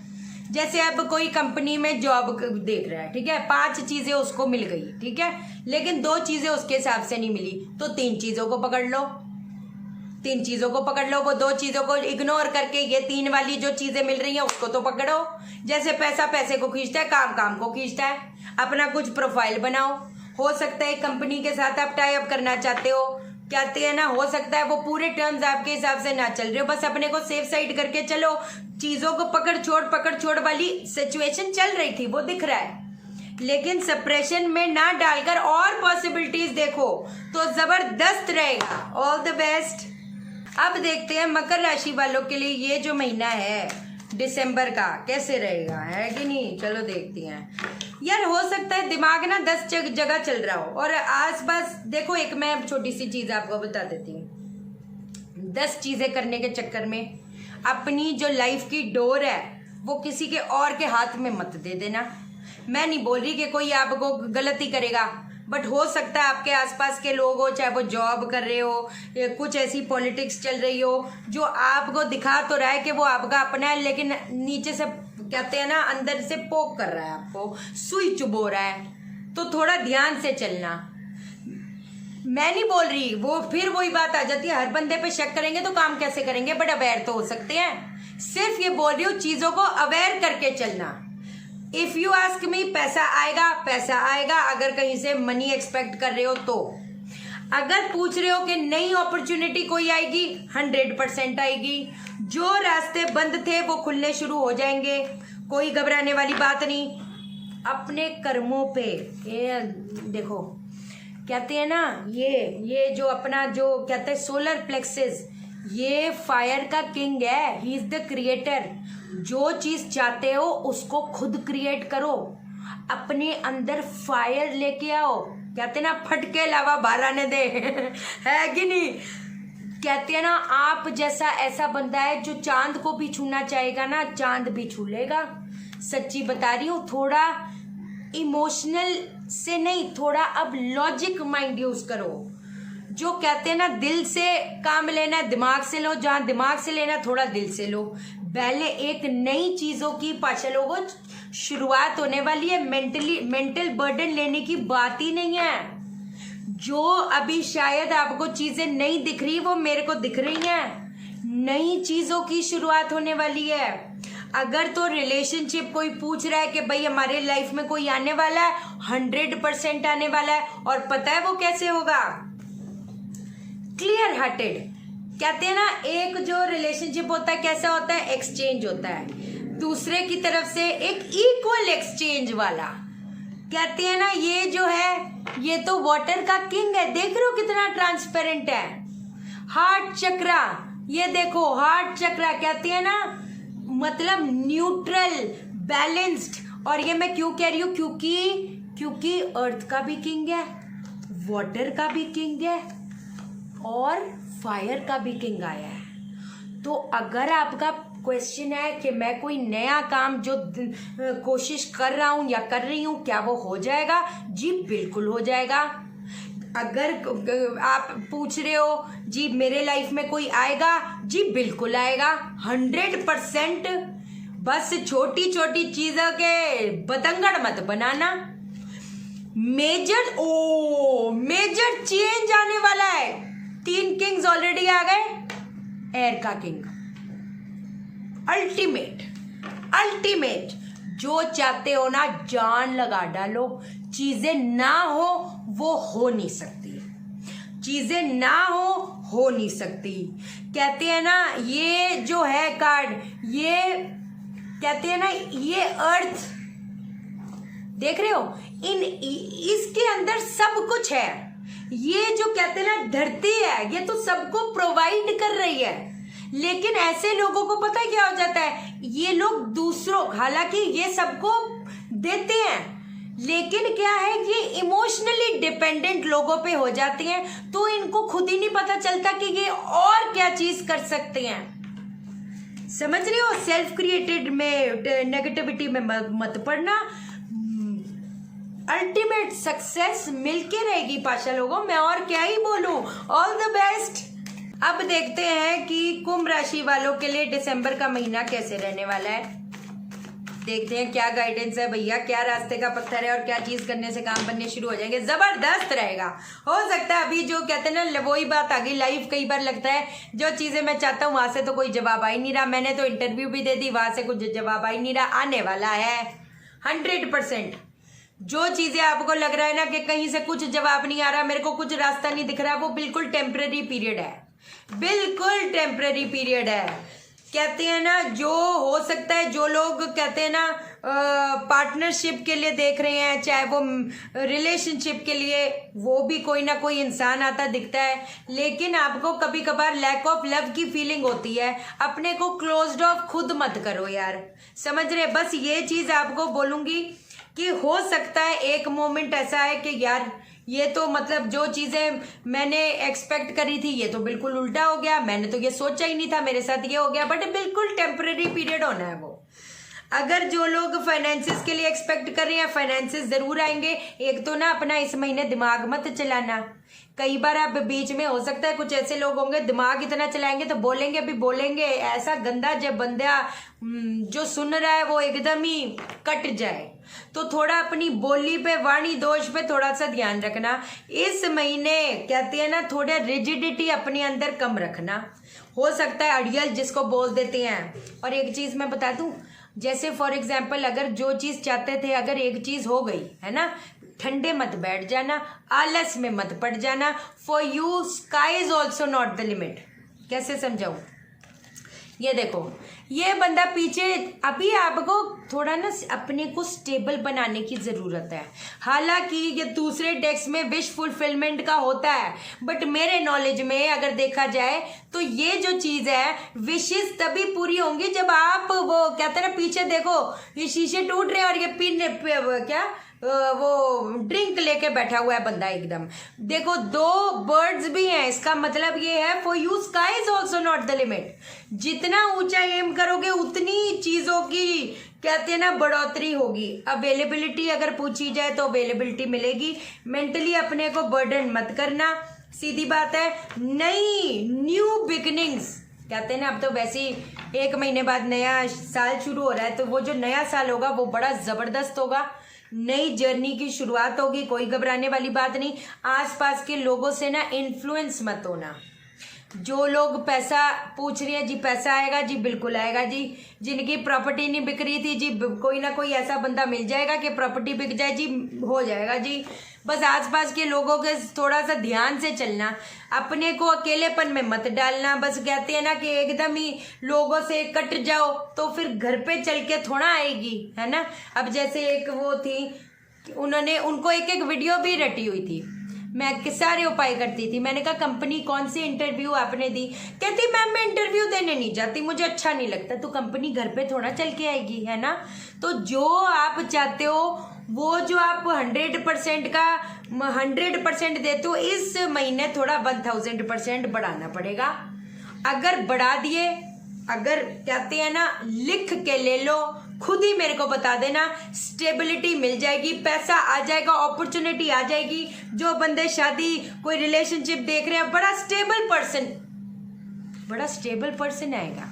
जैसे अब कोई कंपनी में जॉब देख रहा है, ठीक है, 5 चीजें उसको मिल गई, ठीक है, लेकिन 2 चीजें उसके हिसाब से नहीं मिली, तो 3 चीजों को पकड़ लो, 3 चीजों को पकड़ लो। वो 2 चीजों को इग्नोर करके ये 3 वाली जो चीजें मिल रही हैं उसको तो पकड़ो। जैसे पैसा पैसे को खींचता है, काम काम को खींचता है। अपना कुछ प्रोफाइल बनाओ। हो सकता है कंपनी के साथ आप टाई अप करना चाहते हो, कहते हैं ना, हो सकता है वो पूरे टर्म्स आपके हिसाब से ना चल रहे हो, बस अपने को सेफ साइड करके चलो। चीजों को पकड़ छोड़ वाली सिचुएशन चल रही थी, वो दिख रहा है, लेकिन सप्रेशन में ना डालकर और पॉसिबिलिटीज देखो तो जबरदस्त रहेगा। All the best. अब देखते हैं मकर राशि वालों के लिए ये जो महीना है दिसंबर का कैसे रहेगा, है कि नहीं, चलो देखते हैं। यार हो सकता है दिमाग ना 10 जगह चल रहा हो और आसपास देखो। एक मैं छोटी सी चीज आपको बता देती हूँ। 10 चीजें करने के चक्कर में अपनी जो लाइफ की डोर है वो किसी के और के हाथ में मत दे देना। मैं नहीं बोल रही कि कोई आपको गलती करेगा, बट हो सकता है आपके आसपास के लोग हो, चाहे वो जॉब कर रहे हो या कुछ ऐसी पॉलिटिक्स चल रही हो जो आपको दिखा तो रहा है कि वो आपका अपना है, लेकिन नीचे से कहते हैं ना अंदर से पोक कर रहा है, आपको सुई चुभो रहा है। तो थोड़ा ध्यान से चलना। मैं नहीं बोल रही, वो फिर वही बात आ जाती है, हर बंदे पे शक करेंगे तो काम कैसे करेंगे, बट अवेयर तो हो सकते हैं। सिर्फ ये बोल रही हूँ चीजों को अवेयर करके चलना। इफ यू आस्क मी, पैसा आएगा, पैसा आएगा अगर कहीं से मनी एक्सपेक्ट कर रहे हो तो। अगर पूछ रहे हो कि नई अपॉर्चुनिटी कोई आएगी, 100% आएगी। जो रास्ते बंद थे वो खुलने शुरू हो जाएंगे, कोई घबराने वाली बात नहीं। अपने कर्मों पे ये देखो, कहते हैं ना ये जो अपना जो कहते हैं सोलर प्लेक्सेस, ये फायर का किंग है, ही इज द क्रिएटर। जो चीज चाहते हो उसको खुद क्रिएट करो, अपने अंदर फायर लेके आओ। कहते हैं ना फटके लावा बाहर आने दे है कि नहीं। कहते हैं ना आप जैसा ऐसा बंदा है जो चांद को भी छूना चाहेगा ना, चांद भी छू लेगा। सच्ची बता रही हूँ। थोड़ा इमोशनल से नहीं, थोड़ा अब लॉजिक माइंड यूज करो। जो कहते हैं ना दिल से काम लेना, दिमाग से लो, जहां दिमाग से लेना थोड़ा दिल से लो। पहले एक नई चीजों की पाशा लोगों शुरुआत होने वाली है। मेंटल बर्डन लेने की बात ही नहीं है। जो अभी शायद आपको चीजें नहीं दिख रही वो मेरे को दिख रही हैं। नई चीजों की शुरुआत होने वाली है। अगर तो रिलेशनशिप कोई पूछ रहा है कि भाई हमारे लाइफ में कोई आने वाला है, 100% आने वाला है। और पता है वो कैसे होगा? Clear hearted. कहते हैं ना एक जो रिलेशनशिप होता है कैसा होता है? एक्सचेंज होता है, दूसरे की तरफ से एक इक्वल एक्सचेंज वाला। कहते हैं ना ये जो है ये तो वाटर का किंग है। देख रहे हो कितना ट्रांसपेरेंट है। हार्ट चक्रा, ये देखो हार्ट चक्रा कहते हैं ना मतलब न्यूट्रल, बैलेंस्ड। और ये मैं क्यों कह रही हूँ? क्योंकि अर्थ का भी किंग है, वाटर का भी किंग है और फायर का भी किंग आया है। तो अगर आपका क्वेश्चन है कि मैं कोई नया काम जो कोशिश कर रहा हूं या कर रही हूं, क्या वो हो जाएगा? जी बिल्कुल हो जाएगा। अगर आप पूछ रहे हो जी मेरे लाइफ में कोई आएगा, जी बिल्कुल आएगा, 100%। बस छोटी छोटी चीजों के बतंगड़ मत बनाना। मेजर चेंज आने वाला है। 3 किंग्स ऑलरेडी आ गए। एयर का किंग, अल्टीमेट। जो चाहते हो ना जान लगा डालो। चीजें ना हो वो हो नहीं सकती, चीजें ना हो नहीं सकती। कहते हैं ना ये जो है कार्ड, ये कहते हैं ना ये अर्थ देख रहे हो, इसके अंदर सब कुछ है। ये जो कहते हैं ना धरती है, ये तो सबको प्रोवाइड कर रही है। लेकिन ऐसे लोगों को पता है क्या हो जाता है? ये लोग दूसरों, हालांकि ये सबको देते हैं, लेकिन क्या है ये इमोशनली डिपेंडेंट लोगों पे हो जाती हैं। तो इनको खुद ही नहीं पता चलता कि ये और क्या चीज कर सकते हैं। समझ रहे हो? सेल्फ क्रिएटेड में नेगेटिविटी में मत पड़ना। अल्टीमेट सक्सेस मिलके रहेगी पाशा लोगों, मैं और क्या ही बोलूं। All the best. अब देखते हैं कि कुंभ राशि वालों के लिए दिसंबर का महीना कैसे रहने वाला है। देखते हैं क्या गाइडेंस है भैया, क्या रास्ते का पत्थर है और क्या चीज करने से काम बनने शुरू हो जाएंगे। जबरदस्त रहेगा। हो सकता है अभी जो कहते हैं ना वही बात आ गई। लाइफ कई बार लगता है जो चीजें मैं चाहता हूँ वहां से तो कोई जवाब आ ही नहीं रहा। मैंने तो इंटरव्यू भी दे दी, वहां से कुछ जवाब आ ही नहीं रहा। आने वाला है 100%। जो चीजें आपको लग रहा है ना कि कहीं से कुछ जवाब नहीं आ रहा, मेरे को कुछ रास्ता नहीं दिख रहा, वो बिल्कुल टेम्पररी पीरियड है, बिल्कुल टेम्पररी पीरियड है। कहते हैं ना जो हो सकता है, जो लोग कहते हैं ना पार्टनरशिप के लिए देख रहे हैं, चाहे वो रिलेशनशिप के लिए, वो भी कोई ना कोई इंसान आता दिखता है। लेकिन आपको कभी कभार लैक ऑफ लव की फीलिंग होती है। अपने को क्लोज्ड ऑफ खुद मत करो यार, समझ रहे? बस ये चीज आपको बोलूंगी कि हो सकता है एक मोमेंट ऐसा है कि यार ये तो मतलब जो चीज़ें मैंने एक्सपेक्ट करी थी ये तो बिल्कुल उल्टा हो गया, मैंने तो ये सोचा ही नहीं था, मेरे साथ ये हो गया। बट बिल्कुल टेम्परेरी पीरियड होना है वो। अगर जो लोग फाइनेंसिस के लिए एक्सपेक्ट कर रहे हैं, फाइनेंसिस जरूर आएंगे। एक तो ना अपना इस महीने दिमाग मत चलाना। कई बार आप बीच में हो सकता है कुछ ऐसे लोग होंगे दिमाग इतना चलाएंगे तो बोलेंगे भी बोलेंगे ऐसा गंदा, जब बंदा जो सुन रहा है वो एकदम ही कट जाए। तो थोड़ा अपनी बोली पे, वाणी दोष पे थोड़ा सा ध्यान रखना। इस महीने कहते हैं ना थोड़ा रिजिडिटी अपने अंदर कम रखना। हो सकता है अड़ियल जिसको बोल देते हैं। और एक चीज मैं बता दूं, जैसे फॉर एग्जाम्पल अगर जो चीज चाहते थे अगर एक चीज हो गई है ना, ठंडे मत बैठ जाना, आलस में मत पड़ जाना। For you sky is also not the limit. कैसे समझाऊं? ये देखो, ये बंदा पीछे, अभी आपको थोड़ा ना अपने को स्टेबल बनाने की जरूरत है। हालांकि ये दूसरे डेस्क में विश फुलफिलमेंट का होता है, बट मेरे नॉलेज में अगर देखा जाए तो ये जो चीज है विशेष तभी पूरी होंगी जब आप वो कहते हैं ना, पीछे देखो ये शीशे टूट रहे हैं और ये पीने क्या वो ड्रिंक लेके बैठा हुआ है बंदा एकदम। देखो दो बर्ड्स भी हैं, इसका मतलब ये है for you sky is also not the limit. जितना ऊंचा एम करोगे उतनी चीजों की कहते हैं ना बढ़ोतरी होगी। अवेलेबिलिटी अगर पूछी जाए तो अवेलेबिलिटी मिलेगी। मेंटली अपने को बर्डन मत करना, सीधी बात है। नई न्यू बिगिनिंग्स कहते हैं ना, अब तो वैसे ही 1 महीने बाद नया साल शुरू हो रहा है, तो वो जो नया साल होगा वो बड़ा जबरदस्त होगा। नई जर्नी की शुरुआत होगी, कोई घबराने वाली बात नहीं। आसपास के लोगों से ना इन्फ्लुएंस मत होना। जो लोग पैसा पूछ रहे हैं जी, पैसा आएगा जी, बिल्कुल आएगा जी। जिनकी प्रॉपर्टी नहीं बिक रही थी जी, कोई ना कोई ऐसा बंदा मिल जाएगा कि प्रॉपर्टी बिक जाए जी, हो जाएगा जी। बस आसपास के लोगों के थोड़ा सा ध्यान से चलना, अपने को अकेलेपन में मत डालना। बस कहते हैं ना कि एकदम ही लोगों से कट जाओ तो फिर घर पे चल के थोड़ा आएगी, है ना। अब जैसे एक वो थी, उनको एक वीडियो भी रटी हुई थी, मैं सारे उपाय करती थी। मैंने कहा कंपनी कौन सी इंटरव्यू आपने दी? कहती मैम मैं इंटरव्यू देने नहीं जाती, मुझे अच्छा नहीं लगता। तो कंपनी घर पे थोड़ा चल के आएगी, है ना। तो जो आप चाहते हो वो जो आप 100% का 100% देते हो, इस महीने थोड़ा 1000% बढ़ाना पड़ेगा। अगर बढ़ा दिए, अगर कहते हैं ना लिख के ले लो, खुद ही मेरे को बता देना, स्टेबिलिटी मिल जाएगी, पैसा आ जाएगा, अपॉर्चुनिटी आ जाएगी। जो बंदे शादी कोई रिलेशनशिप देख रहे हैं, बड़ा स्टेबल पर्सन आएगा।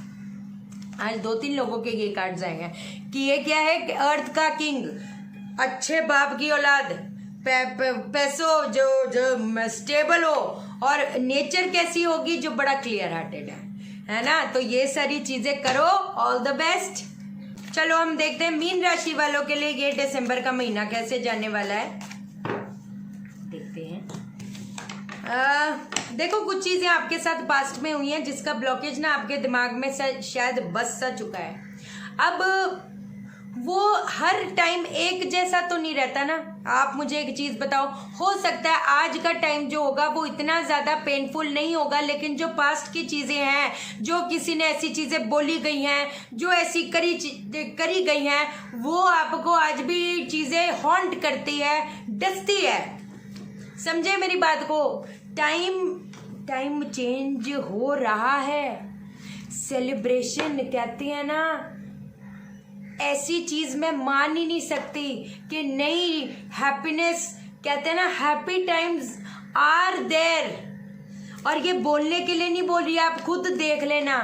आज 2-3 लोगों के ये कार्ड्स आएंगे कि ये क्या है, अर्थ का किंग, अच्छे बाप की औलाद, पैसों जो स्टेबल हो, और नेचर कैसी होगी जो बड़ा क्लियर हार्टेड है ना। तो ये सारी चीजें करो, ऑल द बेस्ट। चलो हम देखते हैं मीन राशि वालों के लिए ये दिसंबर का महीना कैसे जाने वाला है, देखते हैं। देखो कुछ चीजें आपके साथ पास्ट में हुई हैं जिसका ब्लॉकेज ना आपके दिमाग में शायद बस सा चुका है। अब वो हर टाइम एक जैसा तो नहीं रहता ना। आप मुझे एक चीज बताओ, हो सकता है आज का टाइम जो होगा वो इतना ज्यादा पेनफुल नहीं होगा, लेकिन जो पास्ट की चीजें हैं, जो किसी ने ऐसी चीजें बोली गई हैं, जो ऐसी करी गई हैं, वो आपको आज भी चीजें हॉन्ट करती है, डसती है। समझे मेरी बात को? टाइम चेंज हो रहा है। सेलिब्रेशन कहते हैं ना, ऐसी चीज मैं मान ही नहीं सकती कि नई हैप्पीनेस, कहते हैं ना हैप्पी टाइम्स आर देयर। और ये बोलने के लिए नहीं बोल रही, आप खुद देख लेना।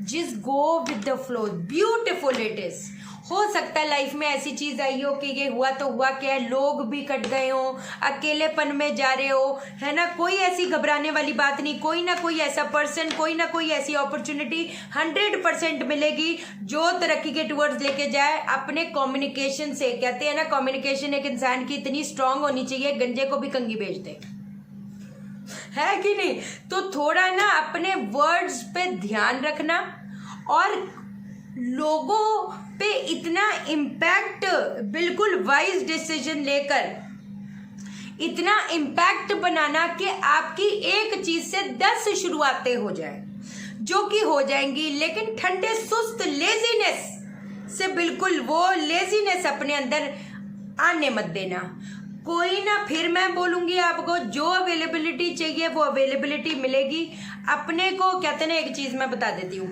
Just go with the flow, beautiful it is. हो सकता है लाइफ में ऐसी चीज आई हो कि ये हुआ तो हुआ क्या है, लोग भी कट गए हो, अकेलेपन में जा रहे हो, है ना। कोई ऐसी घबराने वाली बात नहीं, कोई ना कोई ऐसा पर्सन, कोई ना कोई ऐसी अपॉर्चुनिटी 100% मिलेगी जो तरक्की के टूवर्ड्स लेके जाए। अपने कम्युनिकेशन से, कहते हैं ना कम्युनिकेशन एक इंसान की इतनी स्ट्रांग होनी चाहिए, गंजे को भी कंगी बेच दे, है कि नहीं। तो थोड़ा ना अपने वर्ड्स पे ध्यान रखना, और लोगों पे इतना इम्पैक्ट, बिल्कुल वाइज डिसीजन लेकर इतना इम्पैक्ट बनाना कि आपकी एक चीज से 10 शुरुआतें हो जाए, जो कि हो जाएंगी। लेकिन ठंडे सुस्त लेजीनेस से, बिल्कुल वो लेजीनेस अपने अंदर आने मत देना। कोई ना, फिर मैं बोलूंगी आपको जो अवेलेबिलिटी चाहिए वो अवेलेबिलिटी मिलेगी। अपने को कहते हैं ना, एक चीज मैं बता देती हूँ,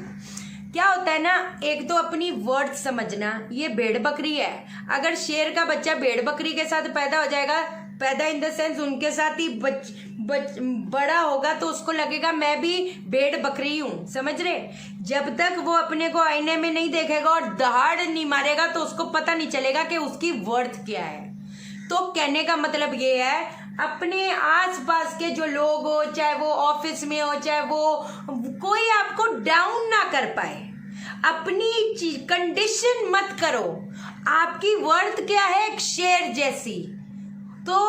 क्या होता है ना, एक तो अपनी वर्थ समझना। ये भेड़ बकरी है, अगर शेर का बच्चा भेड़ बकरी के साथ पैदा हो जाएगा, पैदा इन द सेंस उनके साथ ही बड़ा होगा, तो उसको लगेगा मैं भी भेड़ बकरी हूं, समझ रहे। जब तक वो अपने को आईने में नहीं देखेगा और दहाड़ नहीं मारेगा तो उसको पता नहीं चलेगा कि उसकी वर्थ क्या है। तो कहने का मतलब ये है, अपने आसपास के जो लोग हो, चाहे वो ऑफिस में हो, चाहे वो कोई आपको डाउन ना कर पाए, अपनी कंडीशन मत करो। आपकी वर्थ क्या है, एक शेर जैसी। तो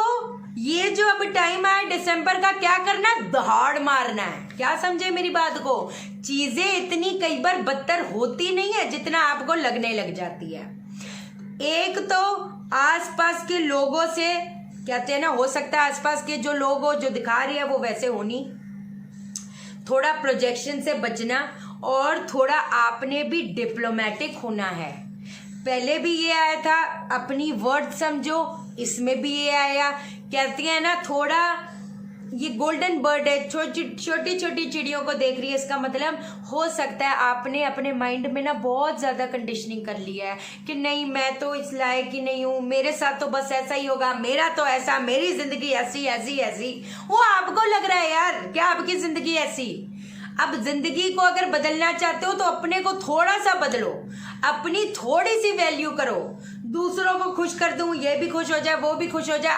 ये जो अब टाइम आया दिसंबर का, क्या करना है, दहाड़ मारना है। क्या समझे मेरी बात को। चीजें इतनी कई बार बदतर होती नहीं है जितना आपको लगने लग जाती है। एक तो आसपास के लोगों से, कहते हैं ना, हो सकता है आसपास के जो लोग हो जो दिखा रही है वो वैसे होनी, थोड़ा प्रोजेक्शन से बचना, और थोड़ा आपने भी डिप्लोमेटिक होना है। पहले भी ये आया था, अपनी वर्थ समझो, इसमें भी ये आया। कहती है ना, थोड़ा ये गोल्डन बर्ड है, छोटी छोटी चिड़ियों को देख रही है। इसका मतलब हो सकता है आपने अपने माइंड में ना बहुत ज्यादा कंडीशनिंग कर लिया है कि नहीं, मैं तो इस लायक ही नहीं हूँ, मेरे साथ तो बस ऐसा ही होगा, मेरा तो ऐसा, मेरी जिंदगी ऐसी ऐसी ऐसी। वो आपको लग रहा है यार क्या आपकी जिंदगी ऐसी। अब जिंदगी को अगर बदलना चाहते हो तो अपने को थोड़ा सा बदलो, अपनी थोड़ी सी वैल्यू करो। दूसरों को खुश कर दूं, ये भी खुश हो जाए, वो भी खुश हो जाए,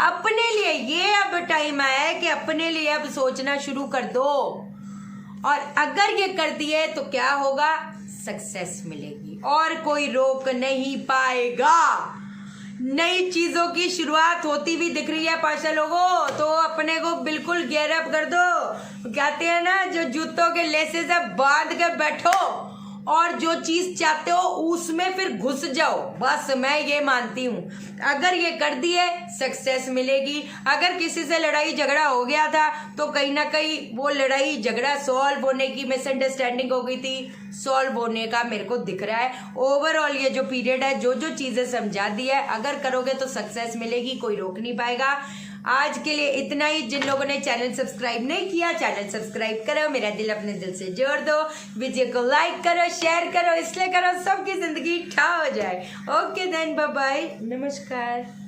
अपने लिए ये अब टाइम आया है कि अपने लिए अब सोचना शुरू कर दो। और अगर ये कर दिए तो क्या होगा, सक्सेस मिलेगी और कोई रोक नहीं पाएगा। नई चीजों की शुरुआत होती हुई दिख रही है पाशा लोगों, तो अपने को बिल्कुल गियर अप कर दो। कहते हैं ना, जो जूतों के लेसे से बांध कर बैठो और जो चीज चाहते हो उसमें फिर घुस जाओ। बस मैं ये मानती हूँ, अगर ये कर दिए सक्सेस मिलेगी। अगर किसी से लड़ाई झगड़ा हो गया था तो कहीं ना कहीं वो लड़ाई झगड़ा सॉल्व होने की, मिसअंडरस्टैंडिंग हो गई थी, सॉल्व होने का मेरे को दिख रहा है। ओवरऑल ये जो पीरियड है, जो जो चीजें समझा दी है, अगर करोगे तो सक्सेस मिलेगी, कोई रोक नहीं पाएगा। आज के लिए इतना ही। जिन लोगों ने चैनल सब्सक्राइब नहीं किया, चैनल सब्सक्राइब करो, मेरा दिल अपने दिल से जोड़ दो, वीडियो को लाइक करो, शेयर करो, इसलिए करो सबकी जिंदगी ठा हो जाए। ओके देन, बाय बाय, नमस्कार।